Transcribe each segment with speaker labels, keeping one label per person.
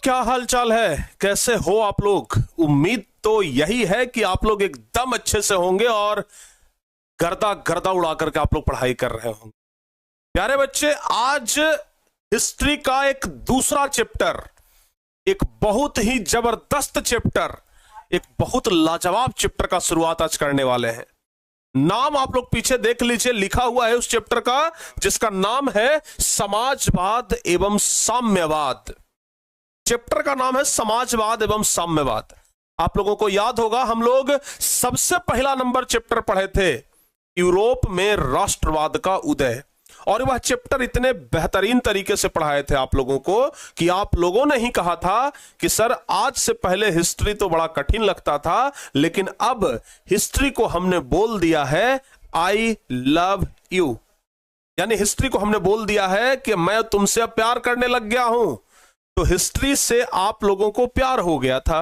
Speaker 1: क्या हाल चाल है, कैसे हो आप लोग। उम्मीद तो यही है कि आप लोग एकदम अच्छे से होंगे और गर्दा गर्दा उड़ा करके आप लोग पढ़ाई कर रहे होंगे। प्यारे बच्चे, आज हिस्ट्री का एक दूसरा चैप्टर, एक बहुत ही जबरदस्त चैप्टर, एक बहुत लाजवाब चैप्टर का शुरुआत आज करने वाले हैं। नाम आप लोग पीछे देख लीजिए, लिखा हुआ है उस चैप्टर का, जिसका नाम है समाजवाद एवं साम्यवाद। चैप्टर का नाम है समाजवाद एवं साम्यवाद। आप लोगों को याद होगा, हम लोग सबसे पहला नंबर चैप्टर पढ़े थे, यूरोप में राष्ट्रवाद का उदय। और वह चैप्टर इतने बेहतरीन तरीके से पढ़ाए थे आप लोगों को कि आप लोगों ने ही कहा था कि सर आज से पहले हिस्ट्री तो बड़ा कठिन लगता था, लेकिन अब हिस्ट्री को हमने बोल दिया है आई लव यू, यानी हिस्ट्री को हमने बोल दिया है कि मैं तुमसे अब प्यार करने लग गया हूं। तो हिस्ट्री से आप लोगों को प्यार हो गया था।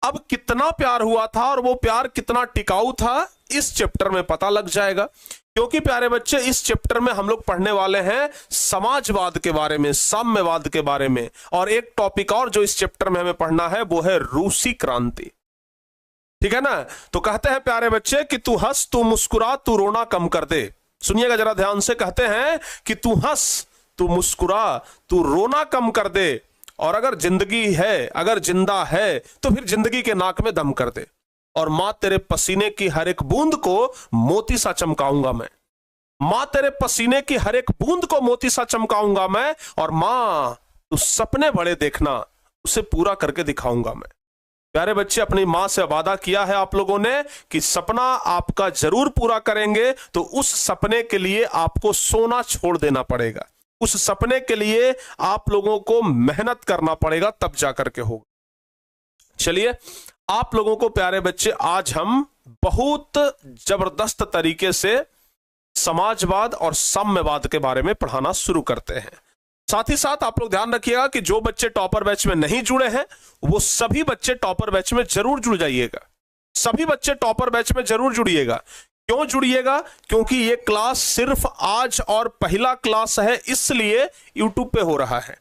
Speaker 1: अब कितना प्यार हुआ था और वो प्यार कितना टिकाऊ था, इस चैप्टर में पता लग जाएगा। क्योंकि प्यारे बच्चे, इस चैप्टर में हम लोग पढ़ने वाले हैं समाजवाद के बारे में, साम्यवाद के बारे में, और एक टॉपिक और जो इस चैप्टर में हमें पढ़ना है वो है रूसी क्रांति। ठीक है ना। तो कहते हैं प्यारे बच्चे कि तू हंस, तू मुस्कुरा, तू रोना कम कर दे। सुनिएगा जरा ध्यान से। कहते हैं कि तू हंस, तू मुस्कुरा, तू रोना कम कर दे, और अगर जिंदगी है, अगर जिंदा है तो फिर जिंदगी के नाक में दम कर दे। और मां तेरे पसीने की हर एक बूंद को मोती सा चमकाऊंगा मैं। मां तेरे पसीने की हर एक बूंद को मोती सा चमकाऊंगा मैं। और मां तू सपने बड़े देखना, उसे पूरा करके दिखाऊंगा मैं। प्यारे बच्चे, अपनी मां से वादा किया है आप लोगों ने कि सपना आपका जरूर पूरा करेंगे, तो उस सपने के लिए आपको सोना छोड़ देना पड़ेगा। उस सपने के लिए आप लोगों को मेहनत करना पड़ेगा, तब जाकर के होगा। चलिए, आप लोगों को प्यारे बच्चे आज हम बहुत जबरदस्त तरीके से समाजवाद और साम्यवाद के बारे में पढ़ाना शुरू करते हैं। साथ ही साथ आप लोग ध्यान रखिएगा कि जो बच्चे टॉपर बैच में नहीं जुड़े हैं, वो सभी बच्चे टॉपर बैच में जरूर जुड़ जाइएगा। सभी बच्चे टॉपर बैच में जरूर जुड़िएगा। क्यों जुड़िएगा? क्योंकि ये क्लास सिर्फ आज और पहला क्लास है, इसलिए यूट्यूब पे हो रहा है।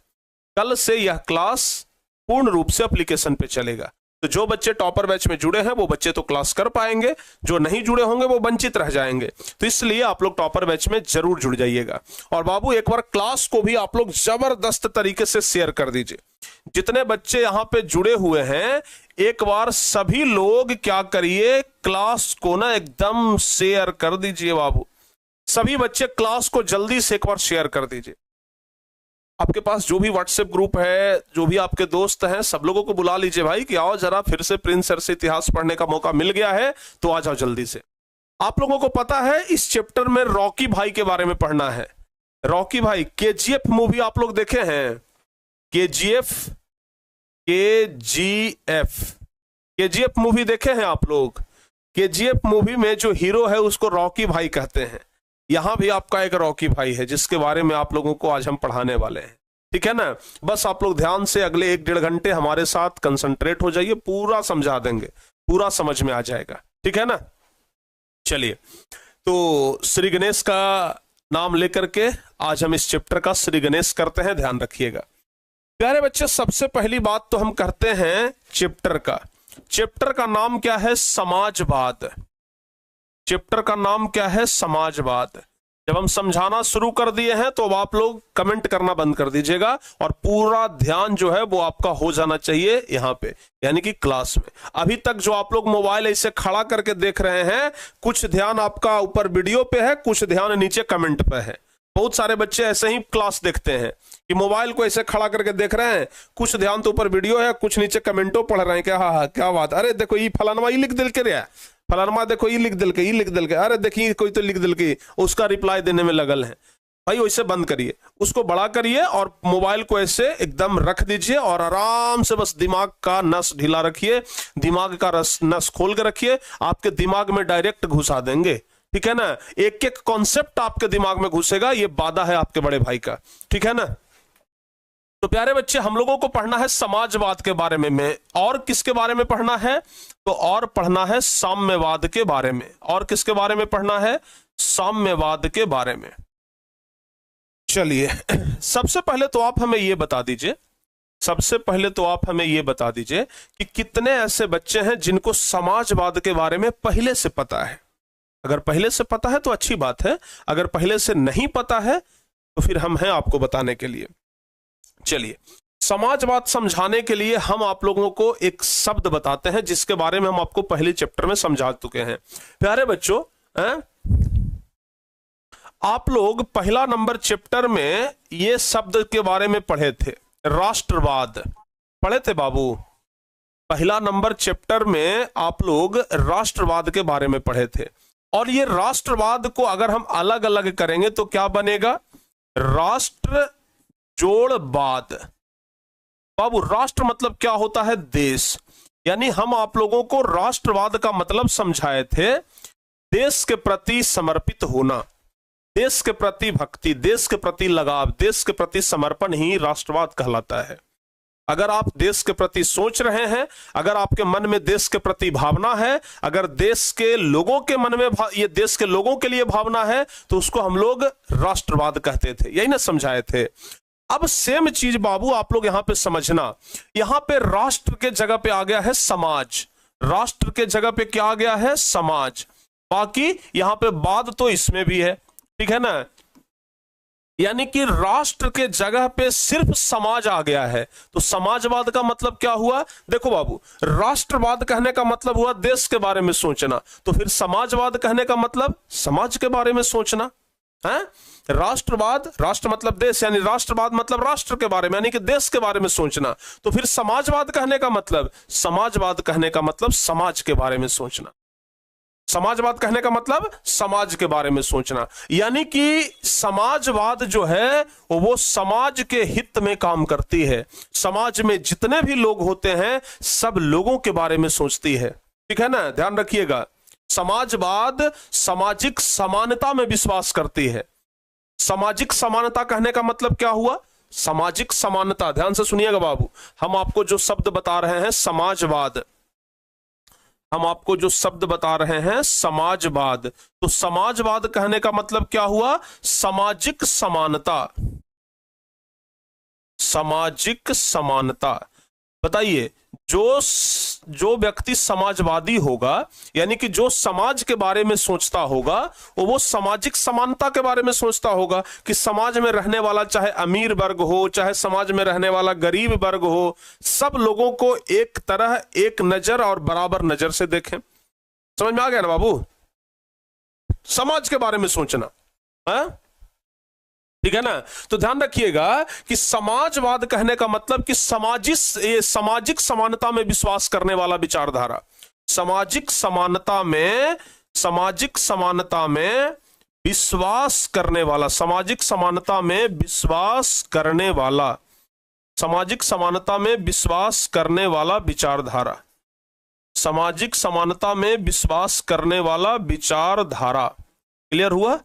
Speaker 1: कल से यह क्लास पूर्ण रूप से एप्लीकेशन पे चलेगा। तो जो बच्चे टॉपर बैच में जुड़े हैं वो बच्चे तो क्लास कर पाएंगे, जो नहीं जुड़े होंगे वो वंचित रह जाएंगे। तो इसलिए आप लोग टॉपर बैच में जरूर जुड़ जाइएगा। और बाबू, एक बार क्लास को भी आप लोग जबरदस्त तरीके से शेयर कर दीजिए। जितने बच्चे यहां पे जुड़े हुए हैं, एक बार सभी लोग क्या करिए, क्लास को ना एकदम शेयर कर दीजिए बाबू। सभी बच्चे क्लास को जल्दी से एक बार शेयर कर दीजिए। आपके पास जो भी व्हाट्सएप ग्रुप है, जो भी आपके दोस्त हैं, सब लोगों को बुला लीजिए भाई कि आओ जरा, फिर से प्रिंस सर से इतिहास पढ़ने का मौका मिल गया है, तो आ जाओ जल्दी से। आप लोगों को पता है इस चैप्टर में रॉकी भाई के बारे में पढ़ना है। रॉकी भाई, केजीएफ मूवी आप लोग देखे हैं? केजीएफ मूवी देखे हैं आप लोग? केजीएफ मूवी में जो हीरो है उसको रॉकी भाई कहते हैं। यहां भी आपका एक रॉकी भाई है जिसके बारे में आप लोगों को आज हम पढ़ाने वाले हैं। ठीक है ना। बस आप लोग ध्यान से अगले 1-1.5 घंटे हमारे साथ कंसंट्रेट हो जाइए, पूरा समझा देंगे, पूरा समझ में आ जाएगा। ठीक है ना। चलिए, तो श्री गणेश का नाम लेकर के आज हम इस चैप्टर का श्री गणेश करते हैं, ध्यान रखिएगा। प्यारे बच्चे, सबसे पहली बात तो हम करते हैं चैप्टर का। चैप्टर का नाम क्या है? समाजवाद। चैप्टर का नाम क्या है? समाजवाद। जब हम समझाना शुरू कर दिए हैं तो अब आप लोग कमेंट करना बंद कर दीजिएगा और पूरा ध्यान जो है वो आपका हो जाना चाहिए यहाँ पे, यानी कि क्लास में। अभी तक जो आप लोग मोबाइल ऐसे खड़ा करके देख रहे हैं, कुछ ध्यान आपका ऊपर वीडियो पे है, कुछ ध्यान नीचे कमेंट पे है। बहुत सारे बच्चे ऐसे ही क्लास देखते हैं कि मोबाइल को ऐसे खड़ा करके देख रहे हैं, कुछ ध्यान तो ऊपर वीडियो है, कुछ नीचे कमेंटो पढ़ रहे हैं कि हाँ क्या बात, अरे देखो ये फलानवा ये लिख दिल के रहा, फलानमा देखो ये लिख दिल के, अरे देखिए कोई तो लिख दिल के, उसका रिप्लाई देने में लगल है। भाई वैसे बंद करिए, उसको बड़ा करिए और मोबाइल को ऐसे एकदम रख दीजिए और आराम से बस दिमाग का नस ढीला रखिए, दिमाग का नस खोल के रखिए, आपके दिमाग में डायरेक्ट घुसा देंगे। ठीक है ना। एक एक कॉन्सेप्ट आपके दिमाग में घुसेगा, ये वादा है आपके बड़े भाई का। ठीक है ना। तो प्यारे बच्चे, हम लोगों को पढ़ना है समाजवाद के बारे में और किसके बारे में पढ़ना है? तो और पढ़ना है साम्यवाद के बारे में। और किसके बारे में पढ़ना है? साम्यवाद के बारे में। चलिए, सबसे पहले तो आप हमें यह बता दीजिए सबसे पहले तो आप हमें यह बता दीजिए कि कितने ऐसे बच्चे हैं जिनको समाजवाद के बारे में पहले से पता है। अगर पहले से पता है तो अच्छी बात है, अगर पहले से नहीं पता है तो फिर हम हैं आपको बताने के लिए। चलिए, समाजवाद समझाने के लिए हम आप लोगों को एक शब्द बताते हैं जिसके बारे में हम आपको पहले चैप्टर में समझा चुके हैं। प्यारे बच्चों, आप लोग पहला नंबर चैप्टर में ये शब्द के बारे में पढ़े थे, राष्ट्रवाद पढ़े थे बाबू। पहला नंबर चैप्टर में आप लोग राष्ट्रवाद के बारे में पढ़े थे। और ये राष्ट्रवाद को अगर हम अलग अलग करेंगे तो क्या बनेगा? राष्ट्र जोड़वाद। बाबू, राष्ट्र मतलब क्या होता है? देश। यानी हम आप लोगों को राष्ट्रवाद का मतलब समझाए थे देश के प्रति समर्पित होना, देश के प्रति भक्ति, देश के प्रति लगाव, देश के प्रति समर्पण ही राष्ट्रवाद कहलाता है। अगर आप देश के प्रति सोच रहे हैं, अगर आपके मन में देश के प्रति भावना है, अगर देश के लोगों के मन में ये देश के लोगों के लिए भावना है, तो उसको हम लोग राष्ट्रवाद कहते थे। यही ना समझाए थे। अब सेम चीज बाबू आप लोग यहां पे समझना, यहां पे राष्ट्र के जगह पे आ गया है समाज, राष्ट्र के जगह पे क्या आ गया है? समाज। बाकी यहां पे वाद तो इसमें भी है, ठीक है ना। यानी कि राष्ट्र के जगह पे सिर्फ समाज आ गया है। तो समाजवाद का मतलब क्या हुआ? देखो बाबू, राष्ट्रवाद कहने का मतलब हुआ देश के बारे में सोचना, तो फिर समाजवाद कहने का मतलब समाज के बारे में सोचना है। राष्ट्रवाद, राष्ट्र मतलब देश, यानी राष्ट्रवाद मतलब राष्ट्र के बारे में यानी कि देश के बारे में सोचना। तो फिर समाजवाद कहने का मतलब, समाजवाद कहने का मतलब समाज के बारे में सोचना। समाजवाद कहने का मतलब समाज के बारे में सोचना। यानी कि समाजवाद जो है वो समाज के हित में काम करती है। समाज में जितने भी लोग होते हैं सब लोगों के बारे में सोचती है, ठीक है ना। ध्यान रखिएगा, समाजवाद सामाजिक समानता में विश्वास करती है। सामाजिक समानता कहने का मतलब क्या हुआ? सामाजिक समानता। ध्यान से सुनिएगा बाबू, हम आपको जो शब्द बता रहे हैं समाजवाद, हम आपको जो शब्द बता रहे हैं समाजवाद, तो समाजवाद कहने का मतलब क्या हुआ? सामाजिक समानता। सामाजिक समानता। बताइए, जो व्यक्ति समाजवादी होगा यानी कि जो समाज के बारे में सोचता होगा वो सामाजिक समानता के बारे में सोचता होगा कि समाज में रहने वाला चाहे अमीर वर्ग हो चाहे समाज में रहने वाला गरीब वर्ग हो, सब लोगों को एक तरह, एक नजर और बराबर नजर से देखें। समझ में आ गया ना बाबू? समाज के बारे में सोचना है, ठीक है ना। तो ध्यान रखिएगा कि समाजवाद कहने का मतलब कि सामाजिक समानता में विश्वास करने वाला विचारधारा, सामाजिक समानता में विश्वास करने वाला, सामाजिक समानता में विश्वास करने वाला, सामाजिक समानता में विश्वास करने वाला विचारधारा, सामाजिक समानता में विश्वास करने वाला विचारधारा। क्लियर हुआ?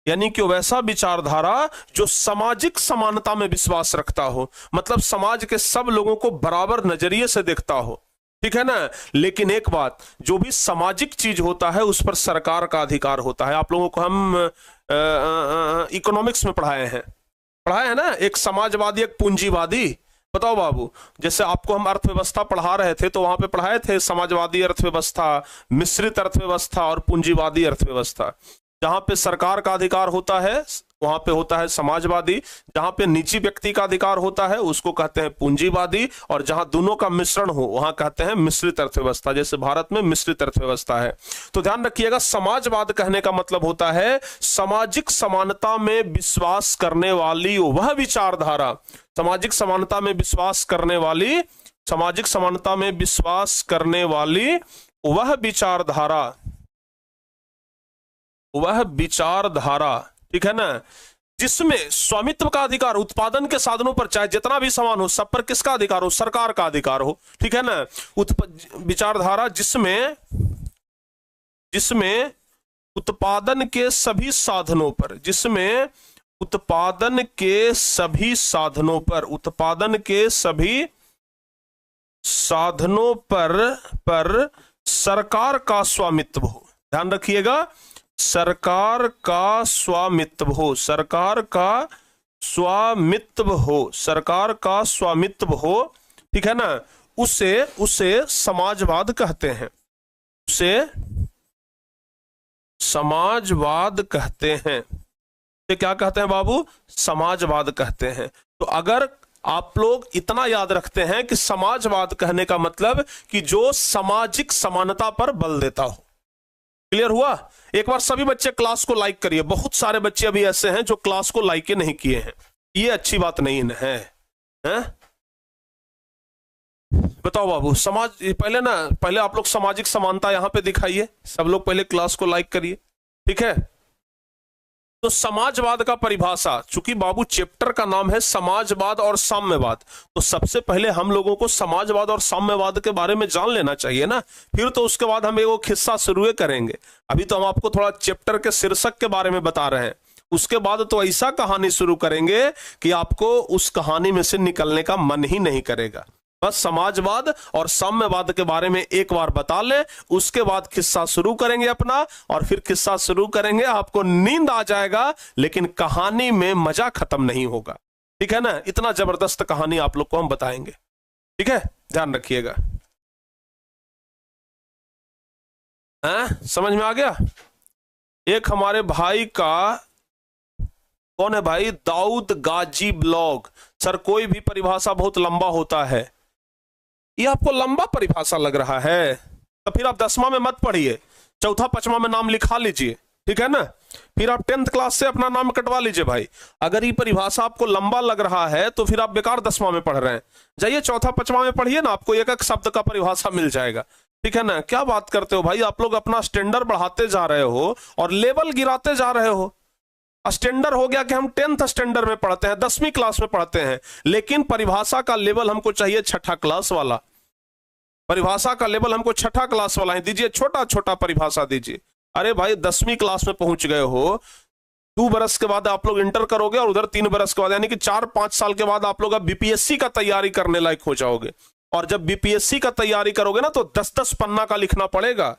Speaker 1: यानी कि वैसा विचारधारा जो सामाजिक समानता में विश्वास रखता हो, मतलब समाज के सब लोगों को बराबर नजरिए से देखता हो, ठीक है ना। लेकिन एक बात, जो भी सामाजिक चीज होता है उस पर सरकार का अधिकार होता है। आप लोगों को हम इकोनॉमिक्स में पढ़ाए हैं ना, एक समाजवादी एक पूंजीवादी। बताओ बाबू, जैसे आपको हम अर्थव्यवस्था पढ़ा रहे थे तो वहां पे पढ़ाए थे समाजवादी अर्थव्यवस्था, मिश्रित अर्थव्यवस्था और पूंजीवादी अर्थव्यवस्था। जहां पे सरकार का अधिकार होता है वहां पे होता है समाजवादी, जहां पे निजी व्यक्ति का अधिकार होता है उसको कहते हैं पूंजीवादी, और जहां दोनों का मिश्रण हो वहां कहते हैं मिश्रित अर्थव्यवस्था। जैसे भारत में मिश्रित अर्थव्यवस्था है। तो ध्यान रखिएगा, समाजवाद कहने का मतलब होता है सामाजिक समानता में विश्वास करने वाली वह विचारधारा, सामाजिक समानता में विश्वास करने वाली, सामाजिक समानता में विश्वास करने वाली वह विचारधारा, वह विचारधारा, ठीक है ना, जिसमें स्वामित्व का अधिकार, उत्पादन के साधनों पर चाहे जितना भी सामान हो सब पर किसका अधिकार हो? सरकार का अधिकार हो, ठीक है ना। विचारधारा जिसमें उत्पादन के सभी साधनों पर, जिसमें उत्पादन के सभी साधनों पर, उत्पादन के सभी साधनों पर सरकार का स्वामित्व हो। ध्यान रखिएगा, सरकार का स्वामित्व हो, सरकार का स्वामित्व हो, सरकार का स्वामित्व हो, ठीक है ना, उसे उसे समाजवाद कहते हैं, उसे समाजवाद कहते हैं। ये क्या कहते हैं बाबू? समाजवाद कहते हैं। तो अगर आप लोग इतना याद रखते हैं कि समाजवाद कहने का मतलब कि जो सामाजिक समानता पर बल देता हो। क्लियर हुआ? एक बार सभी बच्चे क्लास को लाइक करिए। बहुत सारे बच्चे अभी ऐसे हैं जो क्लास को लाइक नहीं किए हैं, ये अच्छी बात नहीं है, हैं? बताओ बाबू, पहले आप लोग सामाजिक समानता यहां पे दिखाइए। सब लोग पहले क्लास को लाइक करिए, ठीक है? तो समाजवाद का परिभाषा, चूंकि बाबू चैप्टर का नाम है समाजवाद और साम्यवाद, तो सबसे पहले हम लोगों को समाजवाद और साम्यवाद के बारे में जान लेना चाहिए ना, फिर तो उसके बाद हम एक हिस्सा शुरू करेंगे। अभी तो हम आपको थोड़ा चैप्टर के शीर्षक के बारे में बता रहे हैं, उसके बाद तो ऐसा कहानी शुरू करेंगे कि आपको उस कहानी में से निकलने का मन ही नहीं करेगा। बस समाजवाद और साम्यवाद के बारे में एक बार बता लें, उसके बाद किस्सा शुरू करेंगे अपना, और फिर किस्सा शुरू करेंगे, आपको नींद आ जाएगा लेकिन कहानी में मजा खत्म नहीं होगा, ठीक है ना? इतना जबरदस्त कहानी आप लोग को हम बताएंगे, ठीक है? ध्यान रखिएगा। समझ में आ गया? एक हमारे भाई का, कौन है भाई? दाऊद गाजी ब्लॉग। सर कोई भी परिभाषा बहुत लंबा होता है, ये आपको लंबा परिभाषा लग रहा है, तो फिर आप 10वां में मत पढ़िए, चौथा 5वां में नाम लिखा लीजिए, ठीक है ना? फिर आप 10th क्लास से अपना नाम कटवा लीजिए भाई। अगर ये परिभाषा आपको लंबा लग रहा है तो फिर आप बेकार 10वां में पढ़ रहे हैं। जाइए चौथा 5वां में पढ़िए ना, आपको एक एक शब्द का परिभाषा मिल जाएगा, ठीक है ना? क्या बात करते हो भाई, आप लोग अपना स्टैंडर्ड बढ़ाते जा रहे हो और लेवल गिराते जा रहे हो। स्टैंडर्ड हो गया कि हम 10th स्टैंडर्ड में पढ़ते हैं, 10वीं क्लास में पढ़ते हैं, लेकिन परिभाषा का लेवल हमको चाहिए 6ठा क्लास वाला। परिभाषा का लेवल हमको 6ठा क्लास वाला है, दीजिए छोटा छोटा परिभाषा दीजिए। अरे भाई 10वीं क्लास में पहुंच गए हो, 2 बरस के बाद आप लोग इंटर करोगे और उधर 3 बरस के बाद, यानी कि 4-5 साल के बाद आप लोग अब बीपीएससी का तैयारी करने लायक हो जाओगे। और जब बीपीएससी का तैयारी करोगे ना तो 10-10 पन्ना का लिखना पड़ेगा।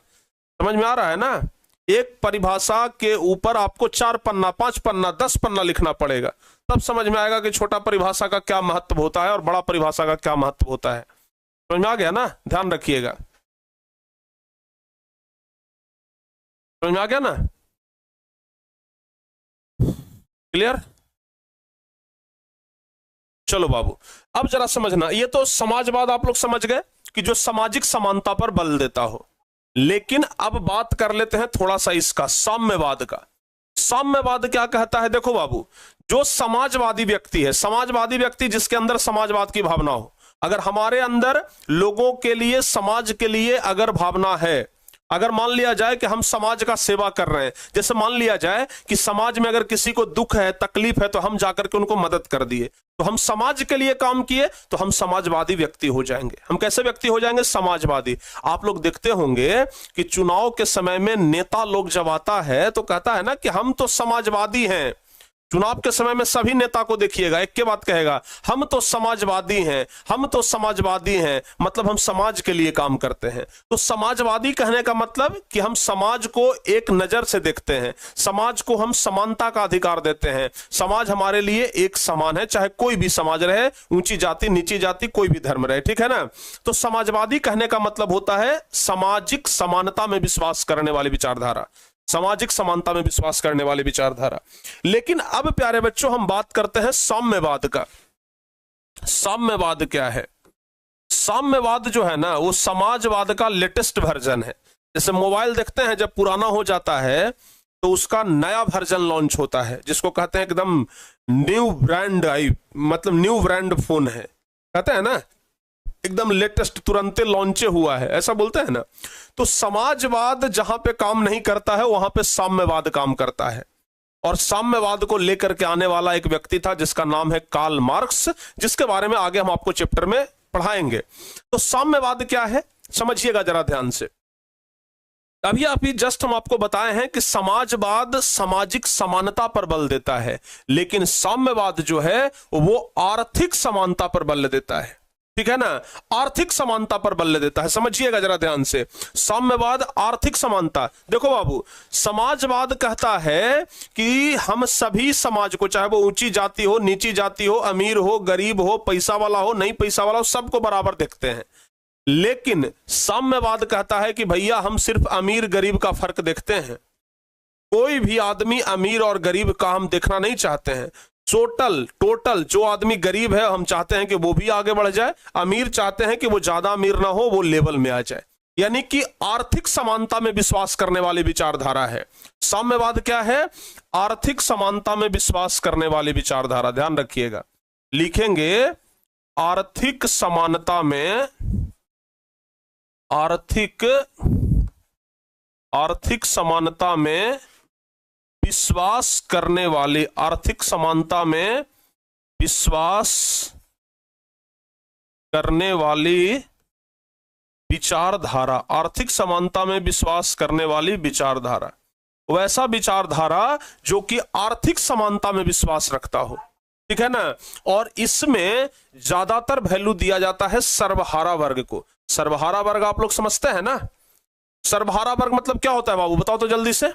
Speaker 1: समझ में आ रहा है ना? एक परिभाषा के ऊपर आपको 4 पन्ना, 5 पन्ना, 10 पन्ना लिखना पड़ेगा, तब समझ में आएगा कि छोटा परिभाषा का क्या महत्व होता है और बड़ा परिभाषा का क्या महत्व होता है। समझ में आ गया ना? ध्यान रखिएगा। समझ में आ गया ना? क्लियर? चलो बाबू, अब जरा समझना, ये तो समाजवाद आप लोग समझ गए कि जो सामाजिक समानता पर बल देता हो, लेकिन अब बात कर लेते हैं थोड़ा सा इसका साम्यवाद का। साम्यवाद क्या कहता है? देखो बाबू, जो समाजवादी व्यक्ति है, समाजवादी व्यक्ति जिसके अंदर समाजवाद की भावना हो, अगर हमारे अंदर लोगों के लिए, समाज के लिए अगर भावना है, अगर मान लिया जाए कि हम समाज का सेवा कर रहे हैं, जैसे मान लिया जाए कि समाज में अगर किसी को दुख है, तकलीफ है, तो हम जाकर के उनको मदद कर दिए, तो हम समाज के लिए काम किए, तो हम समाजवादी व्यक्ति हो जाएंगे। हम कैसे व्यक्ति हो जाएंगे? समाजवादी। आप लोग देखते होंगे कि चुनाव के समय में नेता लोग जब आता है तो कहता है ना कि हम तो समाजवादी हैं। चुनाव के समय में सभी नेता को देखिएगा, एक के बात कहेगा, हम तो समाजवादी हैं, हम तो समाजवादी हैं, मतलब हम समाज के लिए काम करते हैं। तो समाजवादी कहने का मतलब कि हम समाज को एक नजर से देखते हैं, समाज को हम समानता का अधिकार देते हैं, समाज हमारे लिए एक समान है, चाहे कोई भी समाज रहे, ऊंची जाति, नीची जाति, कोई भी धर्म रहे, ठीक है ना? तो समाजवादी कहने का मतलब होता है सामाजिक समानता में विश्वास करने वाली विचारधारा, सामाजिक समानता में विश्वास करने वाली विचारधारा। लेकिन अब प्यारे बच्चों हम बात करते हैं साम्यवाद का। साम्यवाद क्या है? साम्यवाद जो है ना, वो समाजवाद का लेटेस्ट वर्जन है। जैसे मोबाइल देखते हैं, जब पुराना हो जाता है तो उसका नया वर्जन लॉन्च होता है, जिसको कहते हैं एकदम न्यू ब्रांड मतलब न्यू ब्रांड फोन है, कहते हैं ना, एकदम लेटेस्ट, तुरंत लॉन्च हुआ है, ऐसा बोलते हैं ना। तो समाजवाद जहां पे काम नहीं करता है वहां पे साम्यवाद काम करता है। और साम्यवाद को लेकर के आने वाला एक व्यक्ति था जिसका नाम है कार्ल मार्क्स, जिसके बारे में आगे हम आपको चैप्टर में पढ़ाएंगे। तो साम्यवाद क्या है समझिएगा जरा ध्यान से। अभी जस्ट हम आपको बताए हैं कि समाजवाद सामाजिक समानता पर बल देता है, लेकिन साम्यवाद जो है वो आर्थिक समानता पर बल देता है, ठीक है ना, आर्थिक समानता पर बल देता है। समझिएगा जरा ध्यान से, साम्यवाद आर्थिक समानता। देखो बाबू, समाजवाद कहता है कि हम सभी समाज को, चाहे वो ऊंची जाति हो, नीची जाति हो, अमीर हो, गरीब हो, पैसा वाला हो, नहीं पैसा वाला हो, सबको बराबर देखते हैं। लेकिन साम्यवाद कहता है कि भैया हम सिर्फ अमीर गरीब का फर्क देखते हैं, कोई भी आदमी अमीर और गरीब का हम देखना नहीं चाहते हैं। टोटल जो आदमी गरीब है हम चाहते हैं कि वो भी आगे बढ़ जाए, अमीर चाहते हैं कि वो ज्यादा अमीर ना हो, वो लेवल में आ जाए। यानी कि आर्थिक समानता में विश्वास करने वाली विचारधारा है साम्यवाद। क्या है? आर्थिक समानता में विश्वास करने वाली विचारधारा। ध्यान रखिएगा, लिखेंगे आर्थिक समानता में, आर्थिक समानता में विश्वास करने वाली, आर्थिक समानता में विश्वास करने वाली विचारधारा, आर्थिक समानता में विश्वास करने वाली विचारधारा, वैसा विचारधारा जो कि आर्थिक समानता में विश्वास रखता हो, ठीक है ना। और इसमें ज्यादातर वैल्यू दिया जाता है सर्वहारा वर्ग को। सर्वहारा वर्ग आप लोग समझते हैं ना? सर्वहारा वर्ग मतलब क्या होता है बाबू, बताओ तो जल्दी से।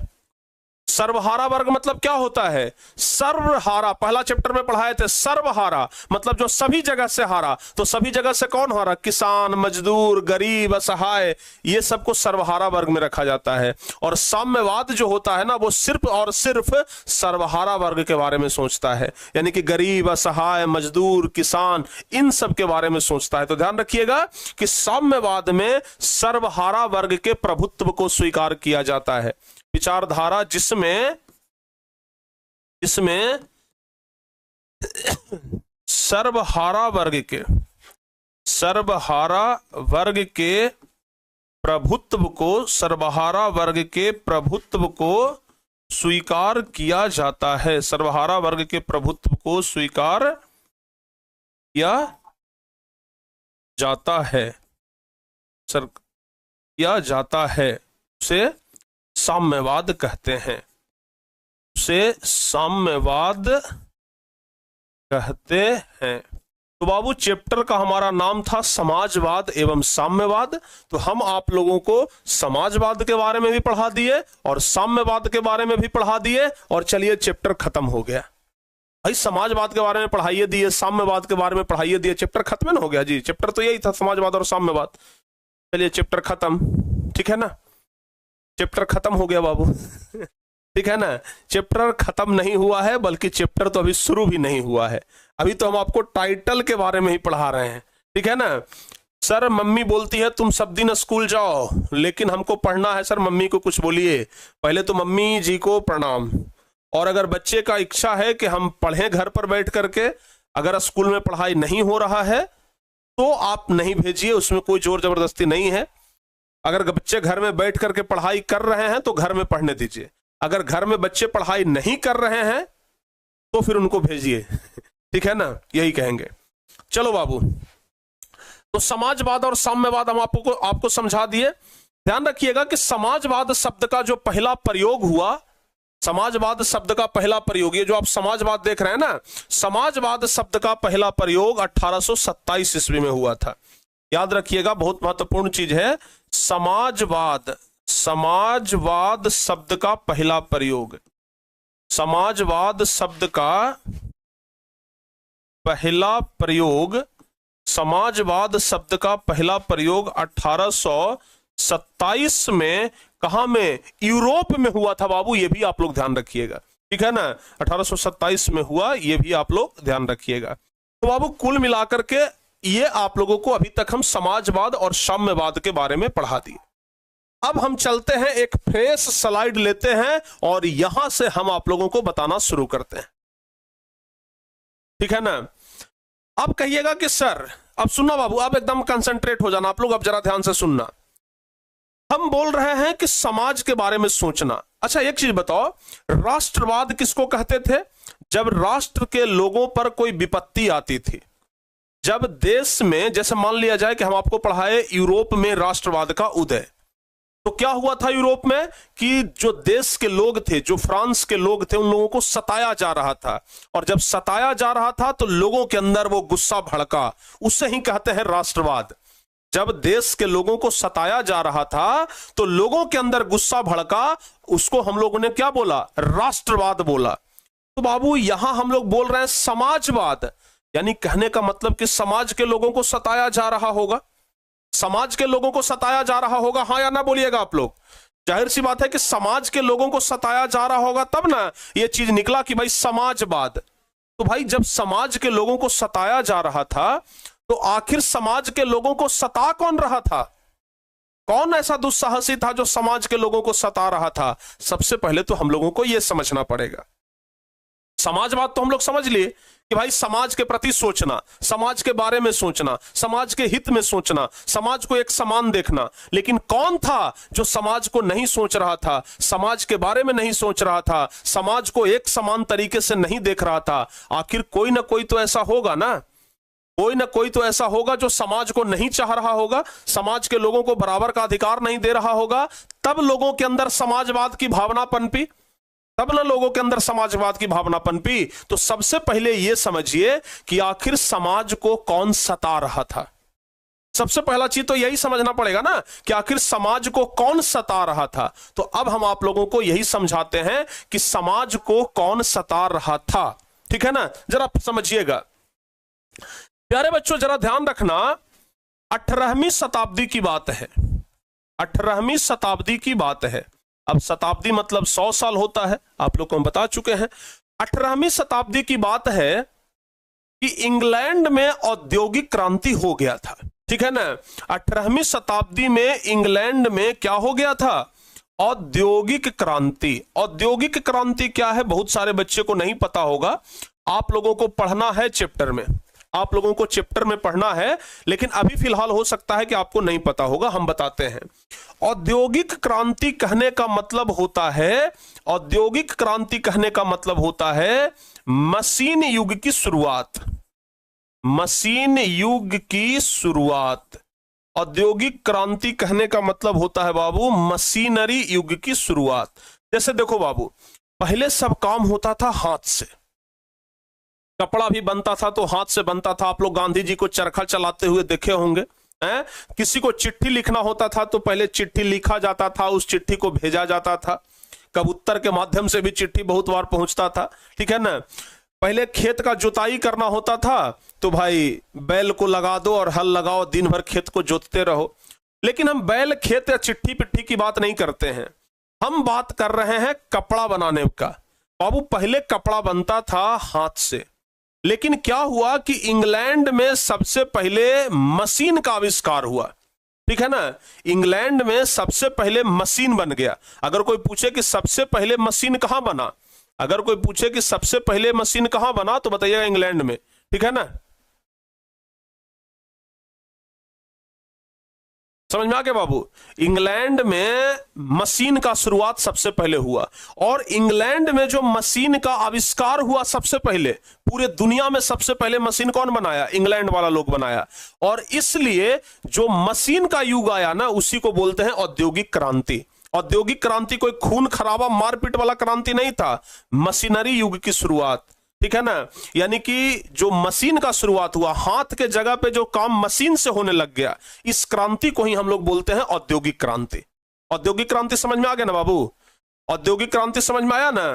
Speaker 1: सर्वहारा वर्ग मतलब क्या होता है? सर्वहारा पहला चैप्टर में पढ़ाए थे। सर्वहारा मतलब जो सभी जगह से हारा। तो सभी जगह से कौन हारा? किसान, मजदूर, गरीब, असहाय, ये सबको सर्वहारा वर्ग में रखा जाता है। और साम्यवाद जो होता है ना, वो सिर्फ और सिर्फ सर्वहारा वर्ग के बारे में सोचता है, यानी कि गरीब, असहाय, मजदूर, किसान, इन सब के बारे में सोचता है। तो ध्यान रखिएगा कि साम्यवाद में सर्वहारा वर्ग के प्रभुत्व को स्वीकार किया जाता है। विचारधारा जिसमें सर्वहारा वर्ग के प्रभुत्व को, सर्वहारा वर्ग के प्रभुत्व को स्वीकार किया जाता है। सर्वहारा वर्ग के प्रभुत्व को स्वीकार किया जाता है, किया जाता है, उसे साम्यवाद कहते हैं, उसे साम्यवाद कहते हैं। तो बाबू चैप्टर का हमारा नाम था समाजवाद एवं साम्यवाद। तो हम आप लोगों को समाजवाद के बारे में भी पढ़ा दिए और साम्यवाद के बारे में भी पढ़ा दिए, और चलिए चैप्टर खत्म हो गया। भाई समाजवाद के बारे में पढ़ाइए दिए, साम्यवाद के बारे में पढ़ाइए दिए, चैप्टर खत्म हो गया जी। चैप्टर तो यही था, समाजवाद और साम्यवाद। चलिए चैप्टर खत्म, ठीक है ना, चैप्टर खत्म हो गया बाबू ठीक है ना। चैप्टर खत्म नहीं हुआ है, बल्कि चैप्टर तो अभी शुरू भी नहीं हुआ है। अभी तो हम आपको टाइटल के बारे में ही पढ़ा रहे हैं, ठीक है ना। सर मम्मी बोलती है तुम सब दिन स्कूल जाओ, लेकिन हमको पढ़ना है। सर मम्मी को कुछ बोलिए, पहले तो मम्मी जी को प्रणाम। और अगर बच्चे का इच्छा है कि हम पढ़ें घर पर बैठ करके, अगर स्कूल में पढ़ाई नहीं हो रहा है तो आप नहीं भेजिए, उसमें कोई जोर जबरदस्ती नहीं है। अगर बच्चे घर में बैठ करके पढ़ाई कर रहे हैं तो घर में पढ़ने दीजिए। अगर घर में बच्चे पढ़ाई नहीं कर रहे हैं तो फिर उनको भेजिए ठीक है ना, यही कहेंगे। चलो बाबू, तो समाजवाद और साम्यवाद हम आपको समझा दिए। ध्यान रखिएगा कि समाजवाद शब्द का जो पहला प्रयोग हुआ, समाजवाद शब्द का पहला प्रयोग, ये जो आप समाजवाद देख रहे हैं ना, समाजवाद शब्द का पहला प्रयोग 1827 ईस्वी में हुआ था। याद रखिएगा, बहुत महत्वपूर्ण चीज है। समाजवाद, समाजवाद शब्द का पहला प्रयोग, समाजवाद शब्द का पहला प्रयोग, समाजवाद शब्द का पहला प्रयोग 1827 में कहां में? यूरोप में हुआ था बाबू, ये भी आप लोग ध्यान रखिएगा, ठीक है ना। 1827 में हुआ, ये भी आप लोग ध्यान रखिएगा। तो बाबू कुल मिलाकर के ये आप लोगों को अभी तक हम समाजवाद और साम्यवाद के बारे में पढ़ा दिए। अब हम चलते हैं, एक फ्रेश स्लाइड लेते हैं और यहां से हम आप लोगों को बताना शुरू करते हैं, ठीक है ना। अब कहिएगा कि सर, अब सुनना बाबू, अब एकदम कंसंट्रेट हो जाना आप लोग, अब जरा ध्यान से सुनना। हम बोल रहे हैं कि समाज के बारे में सोचना। अच्छा एक चीज बताओ, राष्ट्रवाद किसको कहते थे? जब राष्ट्र के लोगों पर कोई विपत्ति आती थी, जब देश में, जैसे मान लिया जाए कि हम आपको पढ़ाए यूरोप में राष्ट्रवाद का उदय, तो क्या हुआ था यूरोप में कि जो देश के लोग थे, जो फ्रांस के लोग थे, उन लोगों को सताया जा रहा था, और जब सताया जा रहा था तो लोगों के अंदर वो गुस्सा भड़का, उसे ही कहते हैं राष्ट्रवाद। जब देश के लोगों को सताया जा रहा था तो लोगों के अंदर गुस्सा भड़का, उसको हम लोगों ने क्या बोला? राष्ट्रवाद बोला। तो बाबू यहां हम लोग बोल रहे हैं समाजवाद, यानी कहने का मतलब कि समाज के लोगों को सताया जा रहा होगा, समाज के लोगों को सताया जा रहा होगा, हाँ या ना बोलिएगा आप लोग। जाहिर सी बात है कि समाज के लोगों को सताया जा रहा होगा, तब ना ये चीज निकला कि भाई समाजवाद। तो भाई जब समाज के लोगों को सताया जा रहा था तो आखिर समाज के लोगों को सता कौन रहा था? कौन ऐसा दुस्साहसी था जो समाज के लोगों को सता रहा था? सबसे पहले तो हम लोगों को यह समझना पड़ेगा। समाजवाद तो हम लोग समझ लिए कि भाई समाज के प्रति सोचना, समाज के बारे में सोचना, समाज के हित में सोचना, समाज को एक समान देखना। लेकिन कौन था जो समाज को नहीं सोच रहा था, समाज के बारे में नहीं सोच रहा था, समाज को एक समान तरीके से नहीं देख रहा था? आखिर कोई ना कोई तो ऐसा होगा ना, कोई ना कोई तो ऐसा होगा जो समाज को नहीं चाह रहा होगा, समाज के लोगों को बराबर का अधिकार नहीं दे रहा होगा। तब लोगों के अंदर समाजवाद की भावना पनपी, तब ना लोगों के अंदर समाजवाद की भावना पनपी। तो सबसे पहले यह समझिए कि आखिर समाज को कौन सता रहा था। सबसे पहला चीज तो यही समझना पड़ेगा ना कि आखिर समाज को कौन सता रहा था। तो अब हम आप लोगों को यही समझाते हैं कि समाज को कौन सता रहा था। ठीक है ना, जरा समझिएगा प्यारे बच्चों, जरा ध्यान रखना। 18वीं शताब्दी की बात है, 18वीं शताब्दी की बात है। अब शताब्दी मतलब 100 साल होता है, आप लोग को हम बता चुके हैं। 18वीं शताब्दी की बात है कि इंग्लैंड में औद्योगिक क्रांति हो गया था। ठीक है ना, 18वीं शताब्दी में इंग्लैंड में क्या हो गया था? औद्योगिक क्रांति। औद्योगिक क्रांति क्या है बहुत सारे बच्चे को नहीं पता होगा, आप लोगों को पढ़ना है चैप्टर में, आप लोगों को चैप्टर में पढ़ना है, लेकिन अभी फिलहाल हो सकता है कि आपको नहीं पता होगा, हम बताते हैं। औद्योगिक क्रांति कहने का मतलब होता है, औद्योगिक क्रांति कहने का मतलब होता है मशीन युग की शुरुआत, मशीन युग की शुरुआत। औद्योगिक क्रांति कहने का मतलब होता है बाबू मशीनरी युग की शुरुआत। जैसे देखो बाबू, पहले सब काम होता था हाथ से, कपड़ा भी बनता था तो हाथ से बनता था। आप लोग गांधी जी को चरखा चलाते हुए देखे होंगे। किसी को चिट्ठी लिखना होता था तो पहले चिट्ठी लिखा जाता था, उस चिट्ठी को भेजा जाता था, कबूतर के माध्यम से भी चिट्ठी बहुत बार पहुंचता था। ठीक है ना, पहले खेत का जुताई करना होता था तो भाई बैल को लगा दो और हल लगाओ, दिन भर खेत को जोतते रहो। लेकिन हम बैल, खेत या चिट्ठी पिट्ठी की बात नहीं करते हैं, हम बात कर रहे हैं कपड़ा बनाने का। बाबू पहले कपड़ा बनता था हाथ से, लेकिन क्या हुआ कि इंग्लैंड में सबसे पहले मशीन का आविष्कार हुआ। ठीक है ना, इंग्लैंड में सबसे पहले मशीन बन गया। अगर कोई पूछे कि सबसे पहले मशीन कहां बना, अगर कोई पूछे कि सबसे पहले मशीन कहां बना, तो बताइएगा इंग्लैंड में। ठीक है ना, समझ में आ गया बाबू? इंग्लैंड में मशीन का शुरुआत सबसे पहले हुआ, और इंग्लैंड में जो मशीन का आविष्कार हुआ सबसे पहले, पूरे दुनिया में सबसे पहले मशीन कौन बनाया? इंग्लैंड वाला लोग बनाया। और इसलिए जो मशीन का युग आया ना, उसी को बोलते हैं औद्योगिक क्रांति। औद्योगिक क्रांति कोई खून खराबा मारपीट वाला क्रांति नहीं था, मशीनरी युग की शुरुआत। ठीक है ना, यानी कि जो मशीन का शुरुआत हुआ, हाथ के जगह पे जो काम मशीन से होने लग गया, इस क्रांति को ही हम लोग बोलते हैं औद्योगिक क्रांति। औद्योगिक क्रांति समझ में आ गया ना बाबू? औद्योगिक क्रांति समझ में आया ना?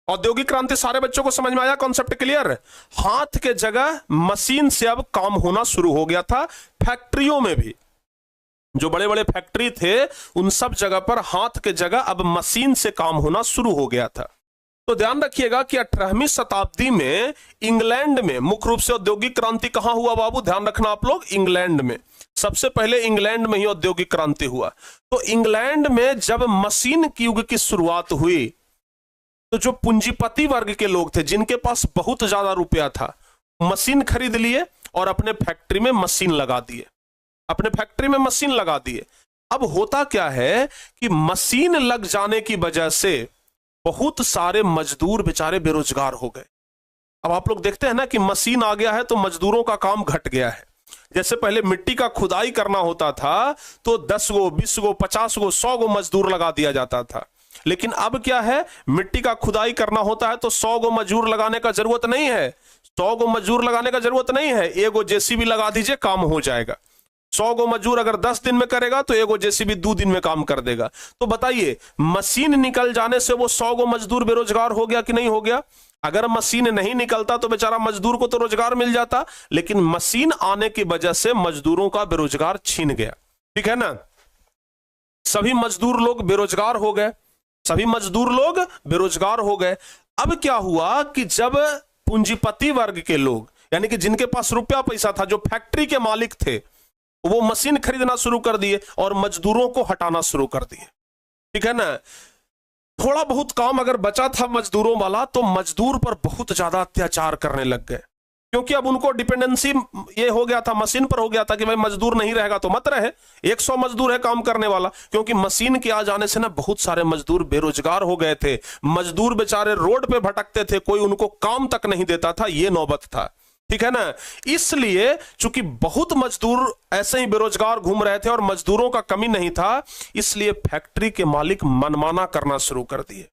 Speaker 1: औद्योगिक क्रांति सारे बच्चों को समझ में आया? Concept clear? हाथ के जगह मशीन से अब काम होना शुरू हो गया था। फैक्ट्रियों में भी जो बड़े बड़े फैक्ट्री थे, उन सब जगह पर हाथ के जगह अब मशीन से काम होना शुरू हो गया था। तो ध्यान रखिएगा कि 18वीं शताब्दी में इंग्लैंड में मुख्य रूप से औद्योगिक क्रांति कहां हुआ बाबू? ध्यान रखना आप लोग, इंग्लैंड में। सबसे पहले इंग्लैंड में ही औद्योगिक क्रांति हुआ। तो इंग्लैंड में जब मशीन की युग की शुरुआत हुई, तो जो पूंजीपति वर्ग के लोग थे, जिनके पास बहुत ज्यादा रुपया था, मशीन खरीद लिए और अपने फैक्ट्री में मशीन लगा दिए, अपने फैक्ट्री में मशीन लगा दिए। अब होता क्या है कि मशीन लग जाने की वजह से बहुत सारे मजदूर बेचारे बेरोजगार हो गए। अब आप लोग देखते हैं ना कि मशीन आ गया है तो मजदूरों का काम घट गया है। जैसे पहले मिट्टी का खुदाई करना होता था तो 10 गो 20 गो 50 गो 100 गो मजदूर लगा दिया जाता था, लेकिन अब क्या है, मिट्टी का खुदाई करना होता है तो 100 गो मजदूर लगाने का जरूरत नहीं है, 100 गो मजदूर लगाने का जरूरत नहीं है, एगो जेसीबी लगा दीजिए, काम हो जाएगा। 100 गो मजदूर अगर 10 दिन में करेगा तो एगो जेसीबी 2 दिन में काम कर देगा। तो बताइए, मशीन निकल जाने से वो 100 गो मजदूर बेरोजगार हो गया कि नहीं हो गया? अगर मशीन नहीं निकलता तो बेचारा मजदूर को तो रोजगार मिल जाता, लेकिन मशीन आने की वजह से मजदूरों का बेरोजगार छीन गया। ठीक है ना, सभी मजदूर लोग बेरोजगार हो गए, सभी मजदूर लोग बेरोजगार हो गए। अब क्या हुआ कि जब पूंजीपति वर्ग के लोग, यानी कि जिनके पास रुपया पैसा था, जो फैक्ट्री के मालिक थे, वो मशीन खरीदना शुरू कर दिए और मजदूरों को हटाना शुरू कर दिए। ठीक है ना, थोड़ा बहुत काम अगर बचा था मजदूरों वाला तो मजदूर पर बहुत ज्यादा अत्याचार करने लग गए, क्योंकि अब उनको डिपेंडेंसी ये हो गया था, मशीन पर हो गया था कि भाई मजदूर नहीं रहेगा तो मत रहे, 100 मजदूर है काम करने वाला। क्योंकि मशीन के आ जाने से ना बहुत सारे मजदूर बेरोजगार हो गए थे, मजदूर बेचारे रोड पे भटकते थे, कोई उनको काम तक नहीं देता था, ये नौबत था। ठीक है ना, इसलिए चूंकि बहुत मजदूर ऐसे ही बेरोजगार घूम रहे थे और मजदूरों का कमी नहीं था, इसलिए फैक्ट्री के मालिक मनमाना करना शुरू कर दिए।